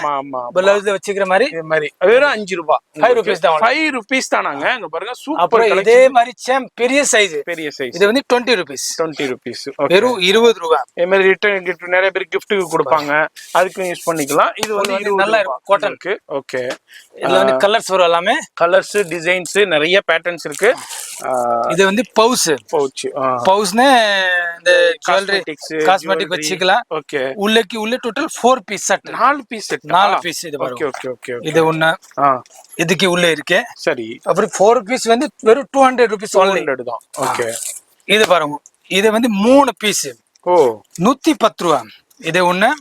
B: பிளவுஸ் வச்சுக்கிற மாதிரி.
C: இது மாதிரி வெறும் 5 ரூபாய்.
B: 5 rupees தான்.
C: 5 rupees தானாங்க. இங்க பாருங்க சூப்பர்
B: அப்புறம்
C: கலெக்ஷன்.
B: இதே மாதிரி சேம் பெரிய சைஸ்.
C: பெரிய சைஸ்
B: இது வந்து 20 rupees.
C: 20 rupees.
B: வெறும் 20 ரூபாய்.
C: இதே மாதிரி ரிட்டர்ன் கிஃப்ட் நிறைய பேர் கிஃப்ட்டுக்கு கொடுப்பாங்க, அதுக்கும் யூஸ் பண்ணிக்கலாம். இது வந்து
B: நல்லா இருக்கும் காட்டனுக்கு.
C: ஓகே.
B: இதுல வந்து கலர்ஸ் வரும், எல்லாமே
C: கலர்ஸ் டிசைன்ஸ் நிறைய பேட்டர்ன்ஸ் இருக்கு.
B: இது வந்து பவுச். பவுச்னா இந்த ஜுவல்லரி காஸ்மெட்டிக் வச்சுக்கலாம்.
C: ஓகே.
B: உள்ள total 4 piece set. 4 piece set. 4 piece. இது பாருங்க.
C: Okay okay okay.
B: இது ஒண்ணு. இதுக்கு உள்ள இருக்கு.
C: சரி.
B: அப்புறம் 4 பீஸ் வந்து வெறும் 200 rupees only
C: தான். ஓகே.
B: இது பாருங்க. இது வந்து 3 பீஸ்.
C: ஓ
B: 110 ரூபாய். இது ஒண்ணு.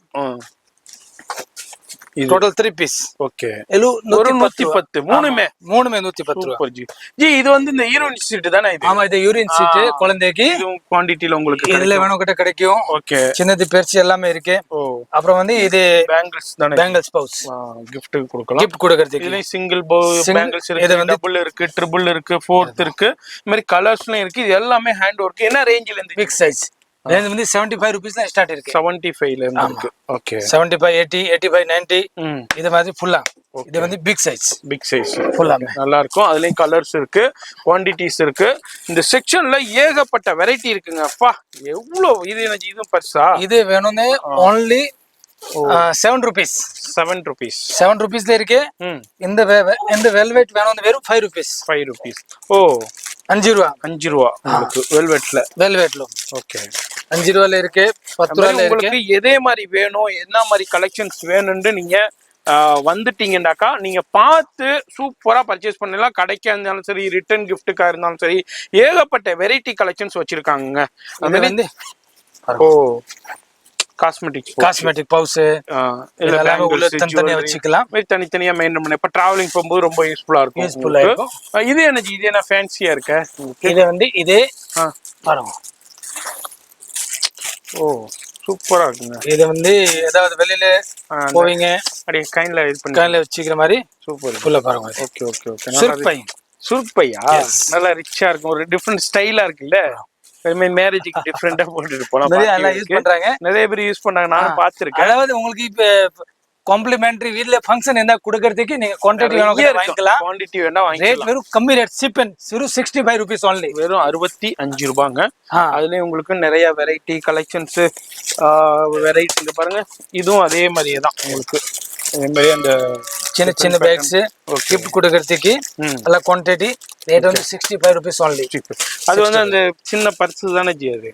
B: Total 3 piece.
C: ஓகே.
B: 110. மூணுமே 110 ரூபாய்.
C: Super G. ஜி இது வந்து இந்த யூரின் சீட் தானே இது?
B: ஆமா, இது யூரின் சீட். குழந்தைக்கு
C: இது குவாண்டிட்டில உங்களுக்கு
B: இதுல வேணும் கிட்ட கிடைக்கும்.
C: ஓகே.
B: சின்னது பெருசு எல்லாமே இருக்கு.
C: ஓ
B: அப்புறம் வந்து இது
C: பேங்கிள்ஸ் தானே?
B: Bangles pouch.
C: gift கொடுக்கலாம்.
B: gift கொடுக்கிறதுக்கு.
C: இதுல சிங்கிள் பேங்கிள்ஸ் இருக்கு, இது வந்து டபுள் இருக்கு, ட்ரிபிள் இருக்கு, ஃபோர்த் இருக்கு. இந்த மாதிரி கலர்ஸ்லாம் இருக்கு. இது எல்லாமே ஹேண்ட் வொர்க். என்ன ரேஞ்சில இருந்து?
B: Big size. இது வந்து 75 rupees தான் ஸ்டார்ட் இருக்கு.
C: 75 ல இருந்து இருக்கு. ஓகே.
B: 75, 80, 85, 90 இது மாதிரி ஃபுல்லா. இது வந்து பிக் சைஸ்.
C: பிக் சைஸ்
B: ஃபுல்லா
C: நல்லா இருக்கும். அதுலயும் கலர்ஸ் இருக்கு, குவாண்டிட்டிஸ் இருக்கு. இந்த செக்ஷன்ல ஏகப்பட்ட வெரைட்டி இருக்குங்க. அப்பா எவ்வளவு. இது எனக்கு இதுவும் பர்ஸா? இது
B: வேணும்னு only 7 rupees.
C: 7 rupees.
B: 7 rupeesல இருக்கு. இந்த வெல்வெட் வேணும்னு வெறும் 5 rupees.
C: 5 rupees. ஓ 5 ரூபாய். 5 ரூபாய் உங்களுக்கு வெல்வெட்ல. ஓகே.
B: 5 ரூபாயில இருக்கு, 10 ரூபாயில இருக்கு.
C: உங்களுக்கு எதே மாதிரி வேணும், என்ன மாதிரி கலெக்ஷன்ஸ் வேணும்னு நீங்க வந்துட்டீங்கன்னாக்கா நீங்க பார்த்து சூப்பரா பர்ச்சேஸ் பண்ணலாம். கடைக்கா இருந்தாலும் சரி, ரிட்டர்ன் கிஃப்ட்டுக்கா இருந்தாலும் சரி, ஏகப்பட்ட வெரைட்டி கலெக்ஷன்ஸ் வச்சிருக்காங்க. அது வந்து ஓ
B: காஸ்மெட்டிக் பவுச் எல்லாமே உள்ள தனித்தனியா வச்சுக்கலாம்.
C: தனித்தனியா மெயின்டைன் பண்ண. இப்ப டிராவலிங் போகும்போது ரொம்ப யூஸ்ஃபுல்லா இருக்கும். இது என்ன ஃபேன்சியா இருக்கு.
B: இது வந்து இதே பாருங்க.
C: ஓ சூப்பரா இருக்குங்க.
B: இது வந்து ஏதாவது வெளியில போவீங்க
C: அப்படியே கையில
B: வச்சுக்கிற மாதிரி.
C: சூப்பர்.
B: ஃபுல்லா பாருங்க.
C: Okay okay okay. சுருப்பையா நல்லா ரிச்சா இருக்கும். ஒரு டிஃபரெண்ட் ஸ்டைலா இருக்குல்ல. மேரேஜுக்கு டிஃபரெண்டா போட்டுட்டு போலாம். நிறைய பேர் யூஸ் பண்றாங்க, நானும் பாத்துருக்கேன்.
B: அதாவது உங்களுக்கு இப்ப காம்ப்ளிமெண்டரி வீட்ல ஃபங்க்ஷன் என்ன கொடுக்கிறதுக்கு நீங்க குவாண்டிட்டி வேணும் வாங்கிக்கலாம்.
C: குவாண்டிட்டி வேணா வாங்கிக்கலாம்.
B: வெறும் கம்மி rate. Cheap and 65 rupees only.
C: வெறும் 65 ரூபாங்க. அதுலயும் உங்களுக்கு நிறைய வெரைட்டி கலெக்ஷன்ஸ் வெரைட்டி இங்க பாருங்க. இதுவும் அதே மாதிரியே தான் உங்களுக்கு. அதே மாதிரி அந்த
B: சின்ன பேக்ஸ் கிஃப்ட் கொடுக்கிறதுக்கு நல்ல குவாண்டிட்டி. ரேட் வந்து 65 rupees only.
C: அது வந்து அந்த சின்ன பர்ஸ் தானே ஜி? அது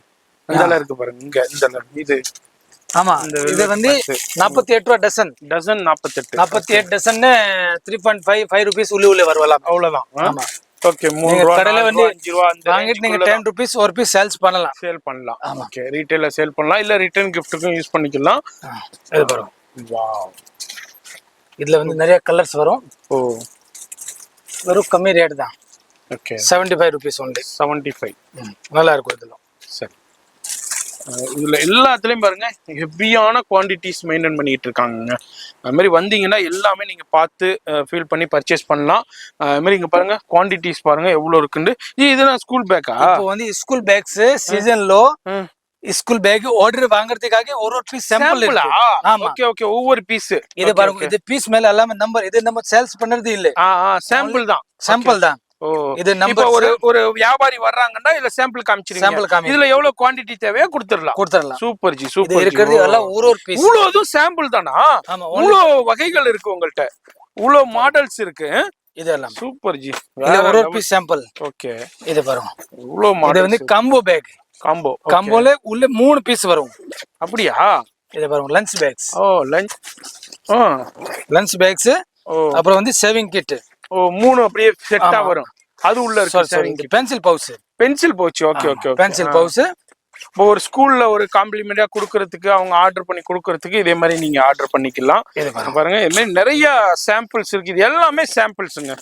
C: இதெல்லாம் இருக்கு பாருங்க. இங்க இந்த இது
B: ஆமா, இது வந்து 48 ரூபாய் டசன். 48 டசன் 3.5 rupees உள்ள வரலாம்.
C: அவ்வளவுதான்.
B: ஆமா.
C: ஓகே. 3 ரூபாய்
B: கடையில வந்து
C: 5 ரூபாய் அந்த
B: வாங்கிட்டு நீங்க 10 rupees ஒரு பீஸ் சேல்ஸ் பண்ணலாம்.
C: ஓகே. ரீட்டைல்ல சேல் பண்ணலாம், இல்ல ரிட்டர்ன் கிஃப்ட்டுக்கும் யூஸ் பண்ணிக்கலாம்.
B: இது பாருங்க.
C: வாவ்.
B: இதுல வந்து நிறைய கலர்ஸ் வரும்.
C: ஓ
B: வெறும் கம்மி ரேட் தான்.
C: ஓகே.
B: 75 rupees only.
C: 75.
B: நல்லா இருக்கும் இதெல்லாம்.
C: சரி. இதுல எல்லாத்துலயும் பாருங்க ஹெவியான குவான்டிட்டிஸ் மெயின்டைன் பண்ணிட்டு இருக்காங்க. அது மாதிரி வந்தீங்கன்னா எல்லாமே நீங்க பார்த்து ஃபீல் பண்ணி பர்ச்சேஸ் பண்ணலாம். அது மாதிரி இங்க பாருங்க குவான்டிட்டிஸ் பாருங்க எவ்வளவு இருக்குன்னு. இதெல்லாம் ஸ்கூல் பேக்கா? இப்போ வந்து ஸ்கூல் பேக்ஸ் சீசன்ல ஸ்கூல் பேக் ஆர்டர் வாங்குறதுக்காக ஒரு பீஸ் சாம்பிள் இல்ல. Okay okay. ஒவ்வொரு பீஸ் இது பாருங்க. இது பீஸ் மேல எல்லாமே நம்பர். இது நம்ம சேல்ஸ் பண்றது இல்ல. சாம்பிள் தான். ஓ இது நம்பர். ஒரு வியாபாரி வர்றாங்கன்னா இதுல சாம்பிள் காமிச்சிருங்க. இதுல எவ்வளவு குவாண்டிட்டி தேவையோ கொடுத்துறலாம். Super G super. இருக்கிறது எல்லாம் ஒரு பீஸ். இவ்வளவு சாம்பிள் தானா? இவ்வளவு வகைகள் இருக்கு உங்கள்ட்ட, இவ்வளவு மாடல்ஸ் இருக்கு. இதெல்லாம் சூப்பர் ஜி. ஒரு பீஸ் சாம்பிள். ஓகே. இது பாருங்க இவ்வளவு மாடல். இது வந்து காம்போ பேக். காம்போல உள்ள 3 பீஸ் வரும். அப்படியா? இத பாருங்க. Lunch bags. Oh lunch bags. அப்புறம் வந்து சேவிங் கிட். ஓ 3 அப்படியே செட்டா வரும். அது உள்ள இருக்கு
B: pencil pouch.
C: Pencil pouch. Okay okay.
B: Pencil pouch.
C: இப்போ ஒரு ஸ்கூல்ல ஒரு காம்ப்ளிமெண்டா கொடுக்கறதுக்கு அவங்க ஆர்டர் பண்ணி கொடுக்கறதுக்கு இதே மாதிரி நீங்க ஆர்டர் பண்ணிக்கலாம். பாருங்க இது மாதிரி நிறைய சாம்பிள்ஸ் இருக்கு. இது எல்லாமே சாம்பிள்ஸுங்க.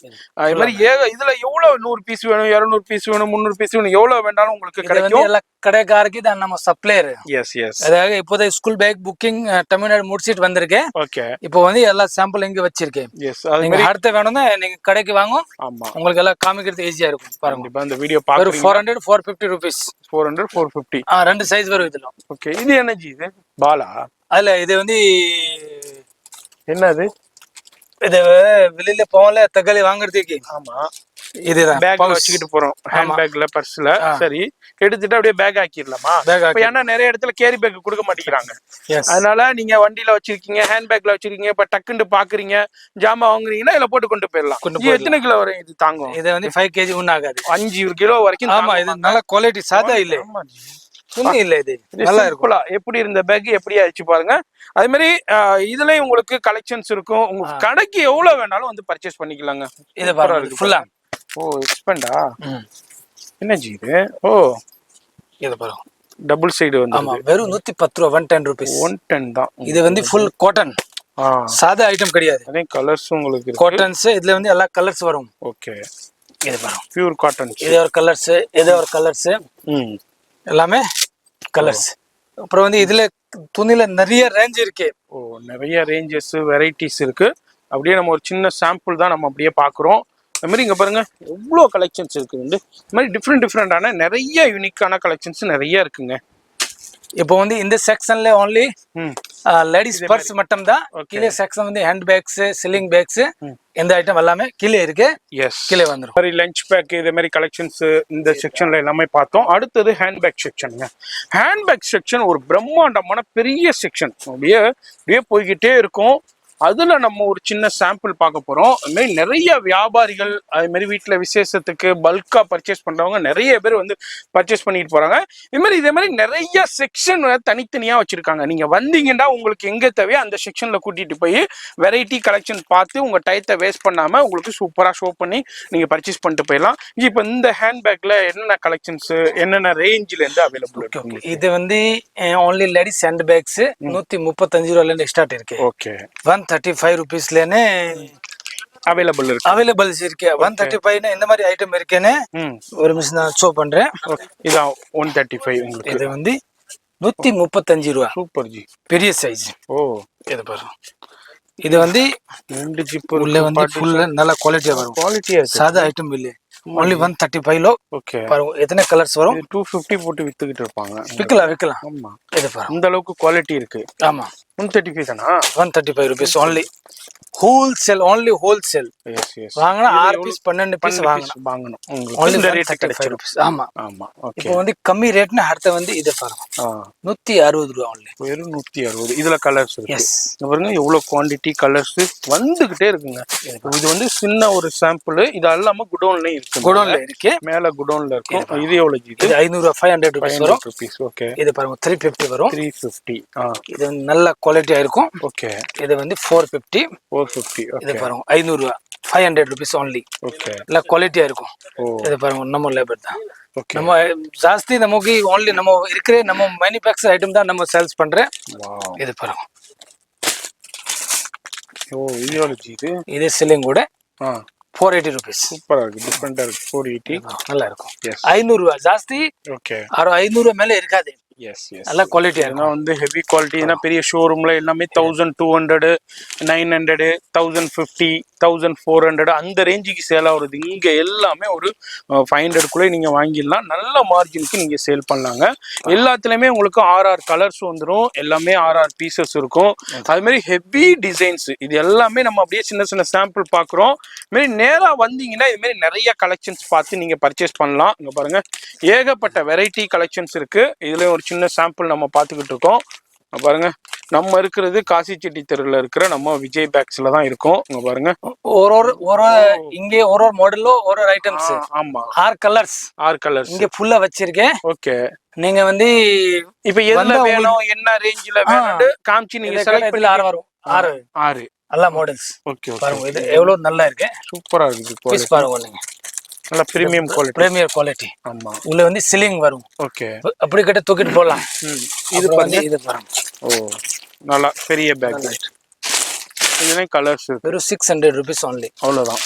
C: இது மாதிரி இதுல எவ்வளவு 100 பீஸ் வேணும், 200 பீஸ் வேணும், 300 பீஸ் வேணும், எவ்வளவு வேண்டாலும் உங்களுக்கு கிடைக்கும்.
B: எல்லா கடைக்காரருக்கு தான் நம்ம சப்ளையர்.
C: Yes yes.
B: அதாவது இப்போதை ஸ்கூல் பேக் புக்கிங் தமிழ்நாடு முடிச்சிட்டு வந்திருக்கேன்.
C: ஓகே.
B: இப்போ வந்து எல்லா சாம்பிள் இங்க வச்சிருக்கேன்.
C: எஸ். அது
B: அடுத்த வேணும்னா நீங்க கடைக்கு வாங்க.
C: ஆமா,
B: உங்களுக்கு எல்லாம் காமிக்கிறது ஈஸியா இருக்கும். பாருங்க
C: இந்த வீடியோ பாக்குறீங்க.
B: 400 450 ரூபீஸ்.
C: 400 450.
B: ரெண்டு சைஸ் வரும் இதுல.
C: ஓகே. இது என்னஜி? இது பாலா?
B: அதுல இது வந்து
C: என்னது?
B: இது வெளியில போகல தக்காளி வாங்குறதுக்கு.
C: ஆமா.
B: இதுதான்
C: பேக்ல வச்சுக்கிட்டு போறோம். ஹேண்ட் பேக்ல, பர்ஸ்ல. சரி, எடுத்துட்டு அப்படியே பேக் ஆக்கிடலாமா? இப்ப ஏன்னா நிறைய இடத்துல கேரி பேக் கொடுக்க மாட்டேங்கிறாங்க. அதனால நீங்க வண்டியில வச்சிருக்கீங்க, ஹேண்ட் பேக்ல வச்சிருக்கீங்க, இப்ப டக்குன்னு பாக்குறீங்க, ஜாமா வாங்குறீங்கன்னா இதுல போட்டு கொண்டு போயிடலாம். எத்தனை கிலோ வரும் இது தாங்கும்? இது வந்து 5 kg ஒன்னும் ஆகாது. 5 கிலோ வரைக்கும். ஆமா, இது நல்ல குவாலிட்டி, சாதா இல்ல. இல்ல இது நல்லா இருக்கும்ல. எப்படி இருந்த பேக் எப்படி ஆயிடுச்சு பாருங்க. அதே மாதிரி இதுலயும் உங்களுக்கு கலெக்ஷன்ஸ் இருக்கும். உங்க கடைக்கு எவ்வளவு வேணாலும் வந்து பர்ச்சேஸ் பண்ணிக்கலாங்க. இது பாருங்க ஃபுல்லா. ஓ, எக்ஸ்பெண்டா? என்ன ஜி இது? ஓ, இது பாருங்க டபுள் சைடு வந்து. ஆமா, வெறும் 110 ரூபாய். 110 ரூபீஸ். 110 தான். இது வந்து ஃபுல் காட்டன். சாதா ஐட்டம் கிடையாது. அதே கலர்ஸ் உங்களுக்கு இருக்கு. காட்டன்ஸ் இதுல வந்து எல்லா கலர்ஸ் வரும். ஓகே. இது பாருங்க பியூர் காட்டன். இது ஒரு கலர்ஸ், இது ஒரு கலர்ஸ். எல்லாமே கலர்ஸ். அப்புறம் வந்து இதுல துணில நிறைய ரேஞ்ச் இருக்கு. ஓ, நிறைய ரேஞ்சஸ், வெரைட்டிஸ் இருக்கு. அப்படியே நம்ம ஒரு சின்ன சாம்பிள் தான் நம்ம அப்படியே பாக்குறோம். அது மாதிரி இங்க பாருங்க எவ்வளோ கலெக்ஷன்ஸ் இருக்கு. இந்த மாதிரி டிஃப்ரெண்டான நிறைய யூனிக்கான கலெக்ஷன்ஸ் நிறைய இருக்குங்க. இப்போ வந்து இந்த செக்ஷன்ல ஓன்லி லேடிஸ் பர்ஸ் மட்டும் தான். கீழே செக்ஷன் வந்து ஹேண்ட் பேக்ஸ், சில்லிங் பேக்ஸ், இந்த ஐட்டம் எல்லாமே கீழே இருக்கு. எஸ், கீழே வந்துடும். மாதிரி லஞ்ச் பேக், இதே மாதிரி கலெக்ஷன்ஸ் இந்த செக்ஷன்ல எல்லாமே பார்த்தோம். அடுத்தது ஹேண்ட் பேக் செக்ஷனுங்க. ஹேண்ட் பேக் செக்ஷன் ஒரு பிரம்மாண்டமான பெரிய செக்ஷன். அப்படியே போய்கிட்டே இருக்கும். அதுல நம்ம ஒரு சின்ன சாம்பிள் பார்க்க போறோம். அது மாதிரி நிறைய வியாபாரிகள், அது மாதிரி வீட்டுல விசேஷத்துக்கு பல்கா பர்ச்சேஸ் பண்றவங்க நிறைய பேர் வந்து பர்ச்சேஸ் பண்ணிட்டு போறாங்க. இதே மாதிரி நிறைய செக்ஷன் தனித்தனியா வச்சிருக்காங்க. நீங்க வந்தீங்கன்னா உங்களுக்கு எங்க தேவையோ அந்த செக்ஷன்ல கூட்டிட்டு போய் வெரைட்டி கலெக்ஷன் பார்த்து உங்க டயத்தை வேஸ்ட் பண்ணாம உங்களுக்கு சூப்பரா ஷோ பண்ணி நீங்க பர்ச்சேஸ் பண்ணிட்டு போயிடலாம். இப்போ இந்த ஹேண்ட் பேக்ல என்னென்ன கலெக்ஷன்ஸ், என்னென்ன ரேஞ்சில இருந்து அவைலபிள் இருக்கு? இது வந்து ஓன்லி லேடிஸ் ஹேண்ட் பேக்ஸ் 135 ரூபாயில இருந்து ஸ்டார்ட் இருக்கு. ஓகே. 135 ரூபீஸ்லனே அவைலபிள் இருக்கு. 135 இந்த மாதிரி ஐட்டம் இருக்குன்னு ஒரு நிமிஷம் நான் ஷோ பண்றேன். இதான் 135 உங்களுக்கு. இது வந்து 135 ரூபா. சூப்பர் ஜி, பெரிய சைஸ். ஓ, இது பாருங்க. இது வந்து 2 ஜிப் உள்ள வந்து ஃபுல் நல்ல குவாலிட்டியா வரும். குவாலிட்டியா சாதா ஐட்டம் இல்ல. only 135 low. ஓகே. பாருங்க எத்தனை கலர்ஸ் வரும். 250 போட்டு வித்துக்கிட்டு இருப்பாங்க. விக்கலாம். ஆமா, இது பாருங்க இந்த அளவுக்கு குவாலிட்டி இருக்கு. ஆமா, 135 தானா? 135 rupees only. Wholesale, only wholesale. Yes yes. வாங்குனா 6 பீஸ் 12 பீஸ் வாங்கணும். உங்களுக்கு இந்த ரேட் கிடைச்சிரும். ஆமா ஆமா. ஓகே. இப்போ வந்து கம்மி ரேட்னா அடுத்து வந்து இது பாருங்க. 160 ரூபாய் only. வெறும் 160. இதுல கலர்ஸ் இருக்கு. எஸ், பாருங்க எவ்வளவு குவாண்டிட்டி கலர்ஸ் வந்துகிட்டே இருக்குங்க. இது வந்து சின்ன ஒரு சாம்பிள். இது எல்லாமே குடோன்ல இருக்கு. குடோன்ல இருக்கு. மேல குடோன்ல இருக்கும். இது எவ்வளவு ஜி? இது 500 ரூபாய். 500 ரூபாய் வரும். ஓகே. இது பாருங்க 350 வரும். 350. இது நல்ல குவாலிட்டியா இருக்கும். ஓகே. இது வந்து 450. 450. இது பாருங்க 500 ரூபாய். 500 rupees only. ஓகே. இல்ல குவாலிட்டியா இருக்கும். இது பாருங்க நம்ம லேபர் தான். ஓகே. நம்ம ಜಾಸ್ತಿ நமக்கு only நம்ம இருக்கிற நம்ம manufacture ஐட்டம் தான் நம்ம சேல்ஸ் பண்றேன். வாவ், இது பாருங்க. ஓ, இது செல்லிங் கூட 480 rupees. சூப்பரா இருக்கு. டிஃபரெண்டா இருக்கு. 480 நல்லா இருக்கும். 500 ரூபாய் ஜாஸ்தி. ஓகே. 500 ரூபாய் மேல இருக்காது. Yes yes. நல்ல குவாலிட்டியா இருக்கும். வந்து ஹெவி குவாலிட்டினா பெரிய ஷோரூம்ல எல்லாமே 1200, 900, 1050, 1400 அந்த ரேஞ்சுக்கு சேல் ஆகுறது. இங்க எல்லாமே ஒரு 500 குள்ள நீங்க வாங்கிடலாம். நல்ல மார்ஜினுக்கு நீங்க சேல் பண்ணலாங்க. எல்லாத்துலயுமே உங்களுக்கு RR கலர்ஸ் வந்துடும். எல்லாமே RR பீசஸ் இருக்கும். அது மாதிரி ஹெவி டிசைன்ஸ். இது எல்லாமே நம்ம அப்படியே சின்ன சின்ன சாம்பிள் பாக்குறோம். இது மாதிரி நேரா வந்தீங்கன்னா இது மாதிரி நிறைய கலெக்ஷன்ஸ் பார்த்து நீங்க பர்ச்சேஸ் பண்ணலாம். இங்க பாருங்க ஏகப்பட்ட வெரைட்டி கலெக்ஷன்ஸ் இருக்கு. இதுல ஒரு சின்ன சாம்பிள் நம்ம பார்த்துக்கிட்டு இருக்கோம். பாருங்க நம்ம இருக்கிறது காசி செட்டி தெருவில் இருக்கிற நம்ம விஜய் பேக்ஸ்ல தான் இருக்கும். இங்க பாருங்க ஒரு இங்கே ஒரு மாடலோ ஒரு ஐட்டம்ஸ். ஆமா, 6 கலர்ஸ் இங்க ஃபுல்லா வச்சிருக்கேன். ஓகே. நீங்க வந்து இப்ப எதுல வேணும், என்ன ரேஞ்சில வேணும்னு காமிச்சு நீங்க செலக்ட் பண்ணி 6 வரும். 6 எல்லா மாடல்ஸ். ஓகே. பாருங்க இது எவ்வளவு நல்லா இருக்கு. சூப்பரா இருக்கு. பீஸ் பாருங்க நீங்க. நல்ல பிரீமியம் குவாலிட்டி.
B: Premier quality.
C: ஆமா.
B: உள்ள வந்து சிலிங் வரும்.
C: ஓகே.
B: அப்படி கிட்ட தூக்கிட்டு போலாம்.
C: இது பாருங்க.
B: இது பாருங்க.
C: ஓ நல்லா பெரிய பேக். இதுல கலர்ஸ் இருக்கு.
B: வெறும் 600 rupees only.
C: அவ்வளவுதான்.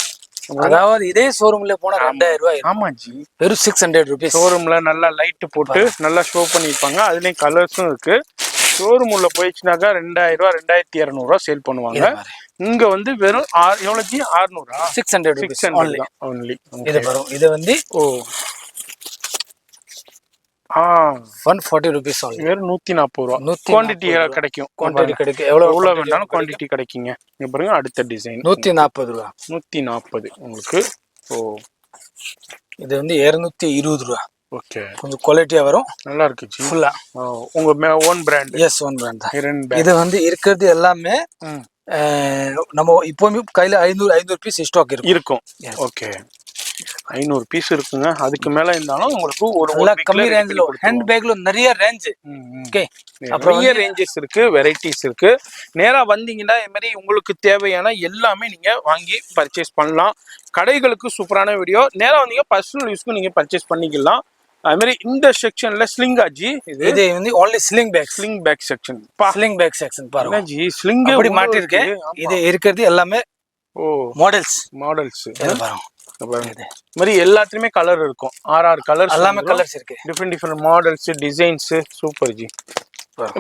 B: அதாவது இதே ஷோரூம்ல போனா 2000 ரூபாய்.
C: ஆமா ஜி.
B: வெறும் 600 rupees.
C: ஷோரூம்ல நல்லா லைட் போட்டு நல்லா ஷோ பண்ணிருப்பாங்க. அதுலயும் கலர்ஸும் இருக்கு. ஷோரூம் உள்ள போயிடுச்சுனாக்கா 2000 ரூபாய் 2200 ரூபாய் சேல் பண்ணுவாங்க. இங்க வந்து வெறும் எவ்வளவு ஜி? 600.
B: 600 rupees
C: only.
B: இது வரும். இது வந்து
C: ஓ
B: 140 rupees only.
C: வெறும் 140 ரூபாய். குவாண்டிட்டி கிடைக்கும்.
B: குவாண்டிட்டி கிடைக்கும். எவ்வளவு
C: வேணாலும் குவாண்டிட்டி கிடைக்குங்க. இங்க பாருங்க அடுத்த டிசைன்
B: 140 ரூபாய்.
C: 140 உங்களுக்கு. ஓ
B: இது வந்து 220 ரூபாய்.
C: ஓகே.
B: கொஞ்சம் குவாலிட்டியா வரும்.
C: நல்லா இருக்கு ஜி.
B: ஃபுல்லா
C: உங்க own brand.
B: Yes own brand தான். இது வந்து இருக்கிறது எல்லாமே நம்ம இப்போவுமே கையில 500 பீஸ் ஸ்டாக் இருக்கும்.
C: ஓகே. 500 பீஸ் இருக்குங்க. அதுக்கு மேல இருந்தாலும் உங்களுக்கு ஒரு
B: கம்மி ரேஞ்ச்ல ஹேண்ட் பேக்ல நிறைய ரேஞ்ச். ஓகே.
C: அப்புறம் நிறைய ரேஞ்சஸ் இருக்கு, வெரைட்டிஸ் இருக்கு. நேரா வந்தீங்கன்னா இந்த மாதிரி உங்களுக்கு தேவையான எல்லாமே நீங்க வாங்கி பர்ச்சேஸ் பண்ணலாம். கடைகளுக்கு சூப்பரான வீடியோ. நேரா வந்தீங்க பர்சனல் யூஸ்க்கு நீங்க பர்ச்சேஸ் பண்ணிக்கலாம். அது மாதிரி இந்த செக்ஷன்ல ஸ்லிங்கா ஜி.
B: இது வந்து only sling bag
C: section.
B: Sling bag section பாருங்க
C: ஜி. ஸ்லிங்
B: அப்படி மாட்டி இருக்கு. இது இருக்கிறது எல்லாமே மாடல்ஸ். இது பாருங்க.
C: மாதிரி எல்லாத்துலயுமே கலர் இருக்கும். 6 கலர்ஸ்.
B: எல்லாமே கலர்ஸ் இருக்கு.
C: Different models, designs. Super G.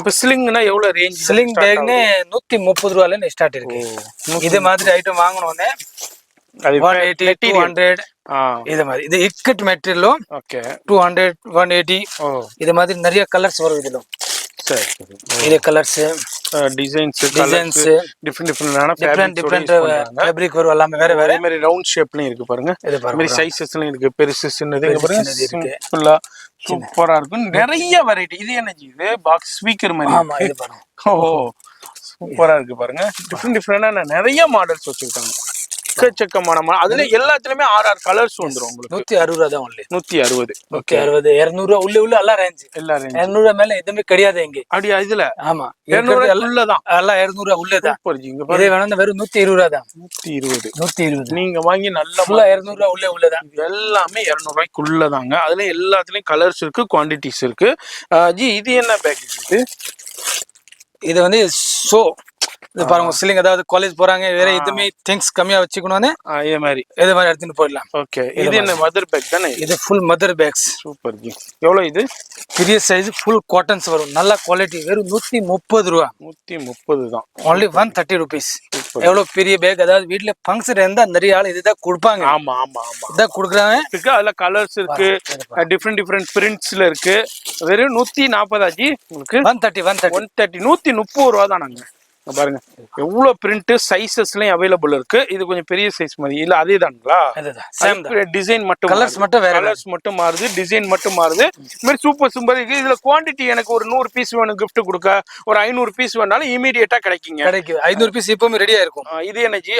C: இப்ப ஸ்லிங்னா எவ்வளவு ரேஞ்ச்?
B: ஸ்லிங் பேக்னே 130 ரூபாயில இருந்து ஸ்டார்ட் இருக்கு. இது மாதிரி ஐட்டம் வாங்கணும்னே 180 200 இது மாதிரி. இது இக்கட் மெட்டீரியலும். ஓகே. 200 180 இது மாதிரி நிறைய கலர்ஸ் வரும் இதுல. சரி. இது கலர்ஸ்,
C: டிசைன்ஸ்
B: டிஃபரெண்ட் ஃபேப்ரிக் வரும். எல்லாமே வேற வேற.
C: அதே மாதிரி ரவுண்ட் ஷேப்லயும் இருக்கு பாருங்க. இது மாதிரி சைஸஸ்லயும் இருக்கு. பெருசு சின்னது இருக்கு. ஃபுல்லா சூப்பரா இருக்கும். நிறைய வெரைட்டி. இது என்ன ஜி? இது பாக்ஸ் ஸ்பீக்கர் மாதிரி.
B: ஆமா இது பாருங்க.
C: ஓ சூப்பரா இருக்கு பாருங்க. டிஃபரெண்டான நிறைய மாடல்ஸ் வச்சிருக்காங்க. எக்கச்சக்கமான அதுல எல்லாத்துலயுமே 6 கலர்ஸ் வந்துரும். உங்களுக்கு
B: 160 ரூபாய் தான் only.
C: 160.
B: ஓகே. 60 200 உள்ள எல்லா ரேஞ்ச். 200 மேல எதுவுமே கிடையாது இங்க.
C: அப்படியே இதுல.
B: ஆமா
C: 200 உள்ளதான்.
B: எல்லாம் 200 உள்ளதான்.
C: Super G. இங்க
B: இதே வேணா வெறும் 120 ரூபாய் தான்.
C: 120 நீங்க வாங்கி நல்லா
B: ஃபுல்லா 200 உள்ளதான்.
C: எல்லாமே 200 ரூபாய்க்குள்ளதாங்க. அதுல எல்லாத்துலயும் கலர்ஸ் இருக்கு, குவாண்டிட்டிஸ் இருக்கு. ஜி இது என்ன பேக்?
B: இது வந்து இது பாருங்க ஸ்லிங். அதாவது காலேஜ் போறாங்க, வேற எதுவுமே திங்ஸ் கம்மியா வச்சுக்கணும்னு இதே மாதிரி எடுத்துட்டு போயிடலாம்.
C: ஓகே. இது என்ன மதர் பேக் தானே?
B: இது ஃபுல் மதர் பேக்ஸ்.
C: சூப்பர் ஜி. எவ்வளவு இது?
B: பெரிய சைஸ் ஃபுல் காட்டன்ஸ் வரும். நல்ல குவாலிட்டி. வெறும் 130 ரூபாய்.
C: 130 தான்.
B: only 130 rupees. எவ்வளவு பெரிய பேக். அதாவது வீட்டுல ஃபங்க்ஷன் இருந்தா நிறைய ஆள் இதுதான் கொடுப்பாங்க.
C: ஆமா ஆமா ஆமா
B: இதான் கொடுக்குறாங்க.
C: அதுல கலர்ஸ் இருக்கு, டிஃபரெண்ட் பிரிண்ட்ஸ்ல இருக்கு. வெறும் 140 ஜி உங்களுக்கு. 130 130 ரூபா தான். நாங்க பாருங்க எவ்வளவு பிரிண்ட் சைஸஸ்லயும் அவைலபிள் இருக்கு. இது கொஞ்சம் பெரிய சைஸ் மாதிரி இல்ல? அதே தானுங்களா? டிசைன் மட்டும்
B: கலர்ஸ் மட்டும் வேற.
C: கலர்ஸ் மட்டும் மாறுது, டிசைன் மட்டும் மாறுது. இந்த மாதிரி சூப்பர் இருக்கு. இதுல குவாண்டிட்டி எனக்கு ஒரு 100 பீஸ் வேணும் கிஃப்ட் கொடுக்க, ஒரு 500 பீஸ் வேணாலும் இமீடியட்டா கிடைக்கும்.
B: 500 பீஸ் இப்பவுமே ரெடியா இருக்கும்.
C: இது என்ன ஜி?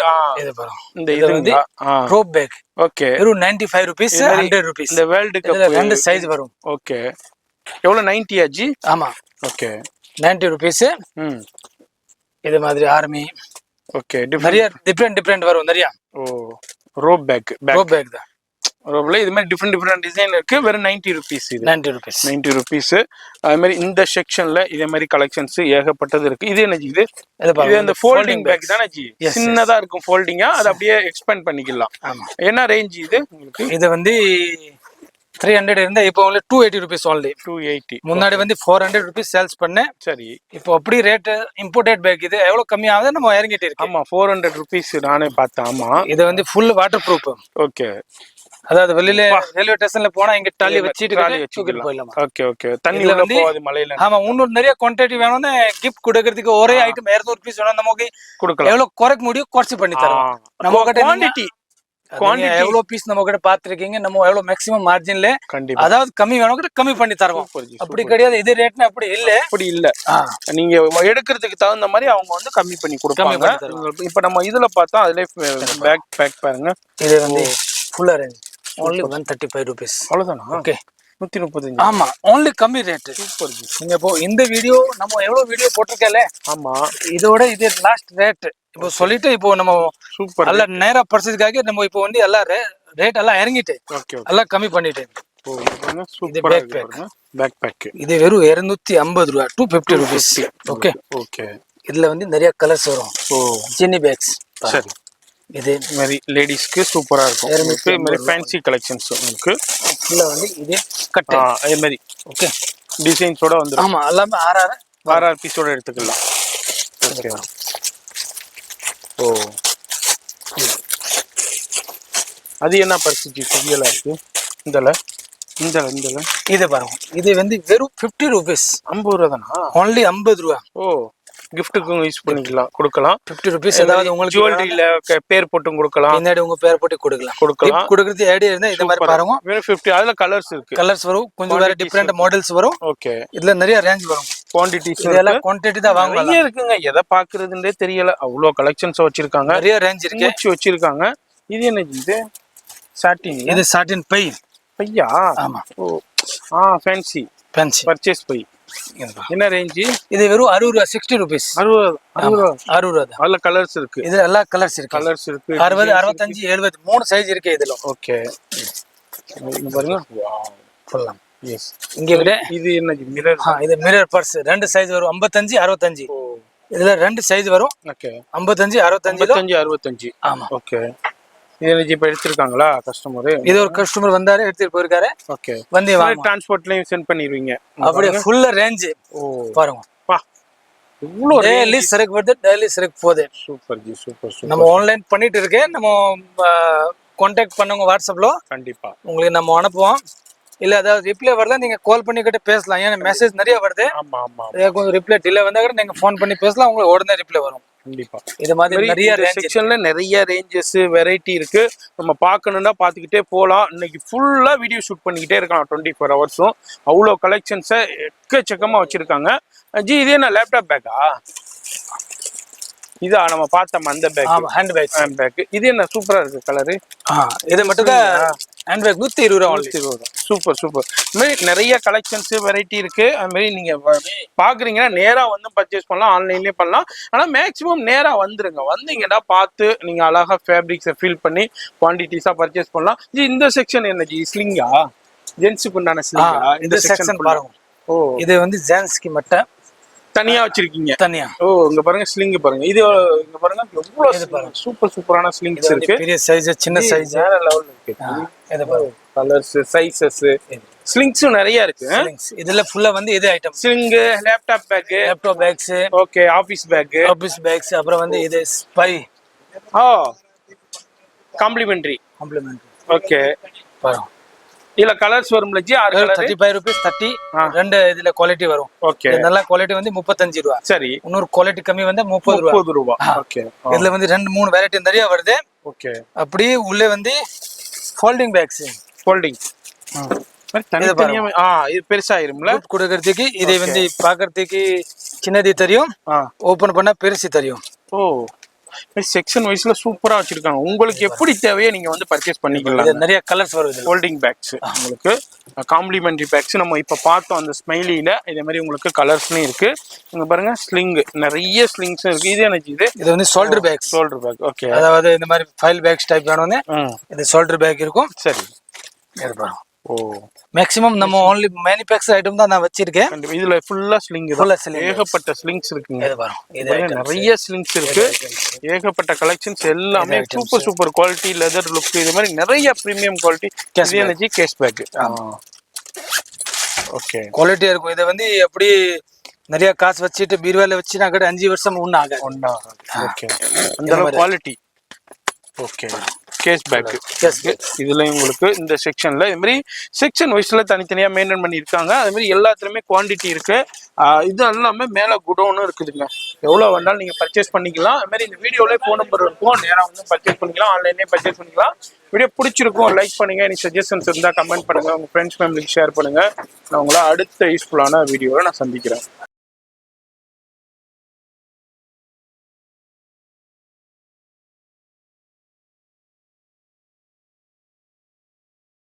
B: இந்த இது வந்து ரோப் பேக்.
C: ஓகே.
B: வெறும் 95 rupees 100 rupees.
C: இந்த வேர்ல்ட் கப்
B: ரெண்டு சைஸ் வரும்.
C: ஓகே. எவ்வளவு? 90 ஜி?
B: ஆமா.
C: ஓகே.
B: 90 rupees. இது மாதிரி ஆர்மி.
C: ஓகே.
B: நிறைய டிஃபரெண்ட் வரும் நிறைய.
C: ஓ ரோப் பேக்
B: தான்.
C: ரோப்ல இது மாதிரி டிஃபரெண்ட் டிசைன் இருக்கு. வெறும் 90 rupees. இது 90 rupees. அது மாதிரி இந்த செக்ஷன்ல இதே மாதிரி கலெக்ஷன்ஸ் ஏகப்பட்டது இருக்கு. இது என்ன ஜி? இது அந்த ஃபோல்டிங் பேக் தானே ஜி? சின்னதா இருக்கும் ஃபோல்டிங்கா. அது அப்படியே எக்ஸ்பேண்ட் பண்ணிக்கலாம். என்ன ரேஞ்ச் இது உங்களுக்கு?
B: இது வந்து 300 இருந்தா இப்போ only 280 rupees only.
C: 280.
B: முன்னாடி வந்து 400 rupees சேல்ஸ் பண்ணேன்.
C: சரி.
B: இப்போ அப்படி ரேட் இம்போர்ட்டட் பேக். இது எவ்வளவு கம்மியாகுது நம்ம இறங்கிட்டு இருக்கு.
C: ஆமா 400 rupees நானே பார்த்தேன். ஆமா.
B: இது வந்து ஃபுல் வாட்டர் ப்ரூஃப்.
C: ஓகே.
B: அதாவது வெளியில ரயில்வே ஸ்டேஷன்ல போனா இங்க டாலி வச்சிட்டு போயிடலாம்.
C: Okay okay. தண்ணில போகாது மலையில.
B: ஆமா. இன்னும் நிறைய குவாண்டிட்டி வேணும்னா கிஃப்ட் கொடுக்கிறதுக்கு ஒரே ஐட்டம் 200 பீஸ் வேணும் நமக்கு கொடுக்கலாம். எவ்வளவு குறைக்க முடியும் குறைச்சு பண்ணி தரோம். நம்ம கிட்ட குவாண்டிட்டி எவ்வளவு பீஸ் நம்ம கிட்ட பாத்துருக்கீங்க. நம்ம எவ்வளவு மேக்ஸிமம் மார்ஜின்ல அதாவது கம்மி வேணும் கம்மி பண்ணி தருவோம். அப்படி கிடையாது. இது ரேட்னா அப்படி இல்ல.
C: நீங்க எடுக்கிறதுக்கு தகுந்த மாதிரி அவங்க வந்து கம்மி பண்ணி கொடுப்பாங்க. இப்ப நம்ம இதுல பார்த்தா அதுல பேக் பாருங்க. இது வந்து
B: ஃபுல்லா ரேஞ்ச் only 135 rupees.
C: அவ்வளவுதானா?
B: ஓகே.
C: 135.
B: ஆமா only கம்மி ரேட்.
C: சூப்பர்.
B: நீங்க இப்போ இந்த வீடியோ நம்ம எவ்வளவு வீடியோ போட்டிருக்கல.
C: ஆமா.
B: இதோட இது லாஸ்ட் ரேட் இப்போ சொல்லிட்டு இப்போ நம்ம
C: சூப்பர்
B: நல்ல நேரா பர்சேஸ்க்காக நம்ம இப்போ வந்து எல்லா ரேட் எல்லாம் இறங்கிட்டு
C: ஓகே
B: எல்லாம் கம்மி பண்ணிட்டேன்.
C: ஓ சூப்பரா இருக்கு பாருங்க. பேக் பேக்
B: இது வெறும் 250 ரூபா, 250 ருபீஸ். Okay
C: okay.
B: இதுல வந்து நிறைய கலர்ஸ் வரும்.
C: ஓ
B: ஜென்னி பேக்ஸ்.
C: சரி.
B: இது
C: மாதிரி லேடிஸ்க்கு சூப்பரா இருக்கும். உங்களுக்கு இது மாதிரி ஃபேன்சி கலெக்ஷன்ஸ் உங்களுக்கு
B: ஃபுல்லா வந்து இது கட்டை
C: அதே மாதிரி
B: ஓகே
C: டிசைன்ஸோட வந்துடும்.
B: ஆமா எல்லாமே
C: ஆர்ஆர் பீஸோட எடுத்துக்கலாம். ஓகே. ஓ அது என்ன பர்சன்டேஜ் புரியலா இருக்கு இந்தல
B: இது பாருங்க. இது வந்து வெறும் 50 ருபீஸ்.
C: 50 ரூபா தானா?
B: ஒன்லி 50 ரூபா.
C: ஓ கிஃப்ட்டுக்கும் யூஸ் பண்ணிக்கலாம், கொடுக்கலாம்.
B: 50 ருபீஸ். அதாவது உங்களுக்கு
C: ஜுவல்லரியில பேர் போட்டும் கொடுக்கலாம்,
B: பின்னாடி உங்க பேர் போட்டு கொடுக்கலாம். கொடுக்கறது ஐடியா இருந்தா இந்த மாதிரி பாருங்க.
C: வெறும் 50. அதுல கலர்ஸ் இருக்கு.
B: கலர்ஸ் வரும், கொஞ்சம் வேற டிஃபரெண்ட் மாடல்ஸ் வரும்.
C: ஓகே.
B: இதுல நிறைய ரேஞ்ச் வரும்.
C: குவாண்டிட்டிஸ்
B: இதெல்லாம் குவாண்டிட்டி தான் வாங்கலாம்.
C: நிறைய இருக்குங்க, எதை பாக்குறதுன்றே தெரியல. அவ்வளோ கலெக்ஷன்ஸ் வச்சிருக்காங்க,
B: நிறைய ரேஞ்ச் இருக்கு.
C: வச்சிருக்காங்க. இது என்ன? இது சாட்டின்.
B: இது சாட்டின் பையா? ஆமா.
C: ஓ ஃபேன்சி பர்ச்சேஸ் பை. என்ன ரேஞ்ச்? இது
B: வெறும் 60 ரூபா, 60 ருபீஸ்.
C: 60 ரூபா. அதுல கலர்ஸ் இருக்கு.
B: இதுல எல்லா கலர்ஸ் இருக்கு. 60, 65, 70 3 சைஸ் இருக்கு இதுல. ஓகே.
C: இங்க பாருங்க. வாவ்
B: ஃபுல்லா.
C: எஸ்.
B: இங்க விட
C: இது என்ன? மிரர்.
B: இது மிரர் பர்ஸ். ரெண்டு சைஸ் வரும், 55, 65. இதுல ரெண்டு சைஸ் வரும். ஓகே. 55,
C: 65. ஆமா. ஓகே. இது இப்ப எடுத்துருக்காங்களா கஸ்டமர்? இது ஒரு
B: கஸ்டமர் வந்தாரு, எடுத்துட்டு போயிருக்காரு. ஓகே. வந்து
C: டிரான்ஸ்போர்ட்லயும் சென்ட் பண்ணிடுவீங்க
B: அப்படியே ஃபுல் ரேஞ்ச். ஓ பாருங்க பா, இவ்ளோ டெய்லி சரக்கு வருது, டெய்லி சரக்கு போகுது. Super G, super. நம்ம ஆன்லைன் பண்ணிட்டு இருக்கேன். நம்ம கான்டாக்ட் பண்ணுங்க வாட்ஸ்அப்ல. கண்டிப்பா உங்களுக்கு நம்ம அனுப்புவோம். இல்ல அதாவது ரிப்ளை வரல, நீங்க கால் பண்ணி கிட்ட பேசலாம். ஏன்னா மெசேஜ் நிறைய வருது. ஆமா ஆமா. கொஞ்சம் ரிப்ளை டிலே வந்தா கூட நீங்க ஃபோன் பண்ணி பேசலாம், உங்களுக்கு உடனே ரிப்ளை வரும். கண்டிப்பா. இது மாதிரி நிறைய
C: செக்ஷன்ல நிறைய ரேஞ்சஸ் வெரைட்டி இருக்கு. நம்ம பார்க்கணும்னா பார்த்துக்கிட்டே போகலாம். இன்னைக்கு ஃபுல்லா வீடியோ ஷூட் பண்ணிக்கிட்டே இருக்கலாம் 24 ஹவர்ஸும். அவ்வளோ கலெக்ஷன்ஸை எக்கச்சக்கமா வச்சிருக்காங்க. ஜி இது என்ன லேப்டாப் பேக்கா? இதா நம்ம பார்த்தோம் அந்த பேக். Hand bag. இது என்ன சூப்பரா இருக்கு கலரு.
B: இது மட்டும் தான் ஹேண்ட் பேக். 120 ரூபா.
C: 120 ரூபா. Super super. இது மாதிரி நிறைய கலெக்ஷன்ஸ் வெரைட்டி இருக்கு. அது மாதிரி நீங்க பாக்குறீங்கன்னா நேரா வந்து பர்ச்சேஸ் பண்ணலாம், ஆன்லைன்லயே பண்ணலாம். ஆனா மேக்ஸிமம் நேரா வந்துருங்க. வந்தீங்கன்னா பார்த்து நீங்க அழகா ஃபேப்ரிக்ஸை ஃபீல் பண்ணி குவான்டிட்டிஸா பர்ச்சேஸ் பண்ணலாம். ஜி இந்த செக்ஷன் என்ன ஜி? ஸ்லிங்கா? ஜென்ஸுக்கு உண்டான ஸ்லிங்கா? இந்த செக்ஷன் பாருங்க. ஓ
B: இது வந்து ஜென்ஸ்க்கு மட்டும்
C: தனியா வச்சிருக்கீங்க.
B: தனியா.
C: ஓ இங்க பாருங்க ஸ்லிங் பாருங்க. இது இங்க பாருங்க எவ்வளவு சூப்பர் சூப்பரான ஸ்லிங்ஸ் இருக்கு.
B: பெரிய சைஸ், சின்ன சைஸ்,
C: வேற லெவல்ல இருக்கு. இது பாருங்க கலர்ஸ், சைஸஸ், ஸ்லிங்ஸ் நிறைய இருக்கு.
B: இதுல ஃபுல்லா வந்து இது item.
C: Sling, laptop bags. Okay. Office bags.
B: அப்புறம் வந்து இது ஸ்பை.
C: ஓ காம்ப்ளிமெண்டரி. ஓகே. பாருங்க இதுல கலர்ஸ் வரும்ல ஜி?
B: 35 ருபீஸ் 30. ரெண்டு இதுல குவாலிட்டி வரும். ஓகே. நல்ல குவாலிட்டி வந்து 35 ரூபா. சரி. இன்னொரு குவாலிட்டி கம்மி வந்து 30 ரூபா. ஓகே. இதுல வந்து 2-3 வெரைட்டி நிறைய வருது. ஓகே. அப்படியே உள்ளே வந்து ஃபோல்டிங் பேக்ஸ்.
C: இது பெருசாயிரும்ல
B: கொடுக்கறதுக்கு. இதை வந்து பாக்குறதுக்கு சின்னது தெரியும், ஓபன் பண்ணா பெருசு தெரியும். ஓ
C: செக்ஷன் வைஸ்ல சூப்பரா வச்சிருக்காங்க. உங்களுக்கு எப்படி தேவையோ நீங்க வந்து பர்ச்சேஸ் பண்ணிக்கலாம்.
B: நிறைய கலர்ஸ் வருது.
C: ஃபோல்டிங் பேக்ஸ் உங்களுக்கு காம்ப்ளிமெண்டரி பேக்ஸ் நம்ம இப்ப பார்த்தோம் அந்த ஸ்மைலில. இதே மாதிரி உங்களுக்கு கலர்ஸ்லயும் இருக்கு. இங்க பாருங்க ஸ்லிங், நிறைய ஸ்லிங்ஸ் இருக்கு. இது என்ன இது
B: வந்து ஷோல்டர் பேக். ஓகே. அதாவது இந்த மாதிரி ஃபைல் பேக்ஸ் டைப் வேணும்னு இது ஷோல்டர் பேக் இருக்கும். சரி. இது பாருங்க. ஓ மேக்ஸிமம் நம்ம ஓன்லி மேனுஃபேக்சர் ஐட்டம் தான் நான் வச்சிருக்கேன்.
C: இதுல ஃபுல்லா ஸ்லிங், ஏகப்பட்ட ஸ்லிங்ஸ் இருக்குங்க. நிறைய ஸ்லிங்ஸ் இருக்கு, ஏகப்பட்ட கலெக்ஷன்ஸ் எல்லாமே சூப்பர் குவாலிட்டி, லெதர் லுக், இது மாதிரி நிறைய premium quality. Cash bag. Okay.
B: குவாலிட்டியா இருக்கும். இதை வந்து எப்படி நிறைய காசு வச்சுட்டு பீர்வால வச்சுனா கூட 5 வருஷம் ஒன்னும் ஆகாது.
C: ஓகே. அந்த குவாலிட்டி. ஓகே. Cash back. இதுல உங்களுக்கு இந்த செக்ஷன்ல இது மாதிரி செக்ஷன் வைஸ்ல தனித்தனியா மெயின்டைன் பண்ணிருக்காங்க. அது மாதிரி எல்லாத்துலயுமே குவான்டிட்டி இருக்கு. இது எல்லாமே மேல குடோனும் இருக்குதுங்க. எவ்வளவு வேணாலும் நீங்க பர்ச்சேஸ் பண்ணிக்கலாம். அது மாதிரி இந்த வீடியோல போன் நம்பர் இருக்கும், நேரா வந்து பர்ச்சேஸ் பண்ணிக்கலாம், ஆன்லைன்லயே பர்ச்சேஸ் பண்ணிக்கலாம். வீடியோ பிடிச்சிருக்கும் லைக் பண்ணுங்க. எனக்கு சஜஷன்ஸ் இருந்தா கமெண்ட் பண்ணுங்க, உங்க ஃப்ரெண்ட்ஸ் ஃபேமிலிக்கு ஷேர் பண்ணுங்க. நான் உங்களை அடுத்த யூஸ்ஃபுல்லான வீடியோவை நான் சந்திக்கிறேன்.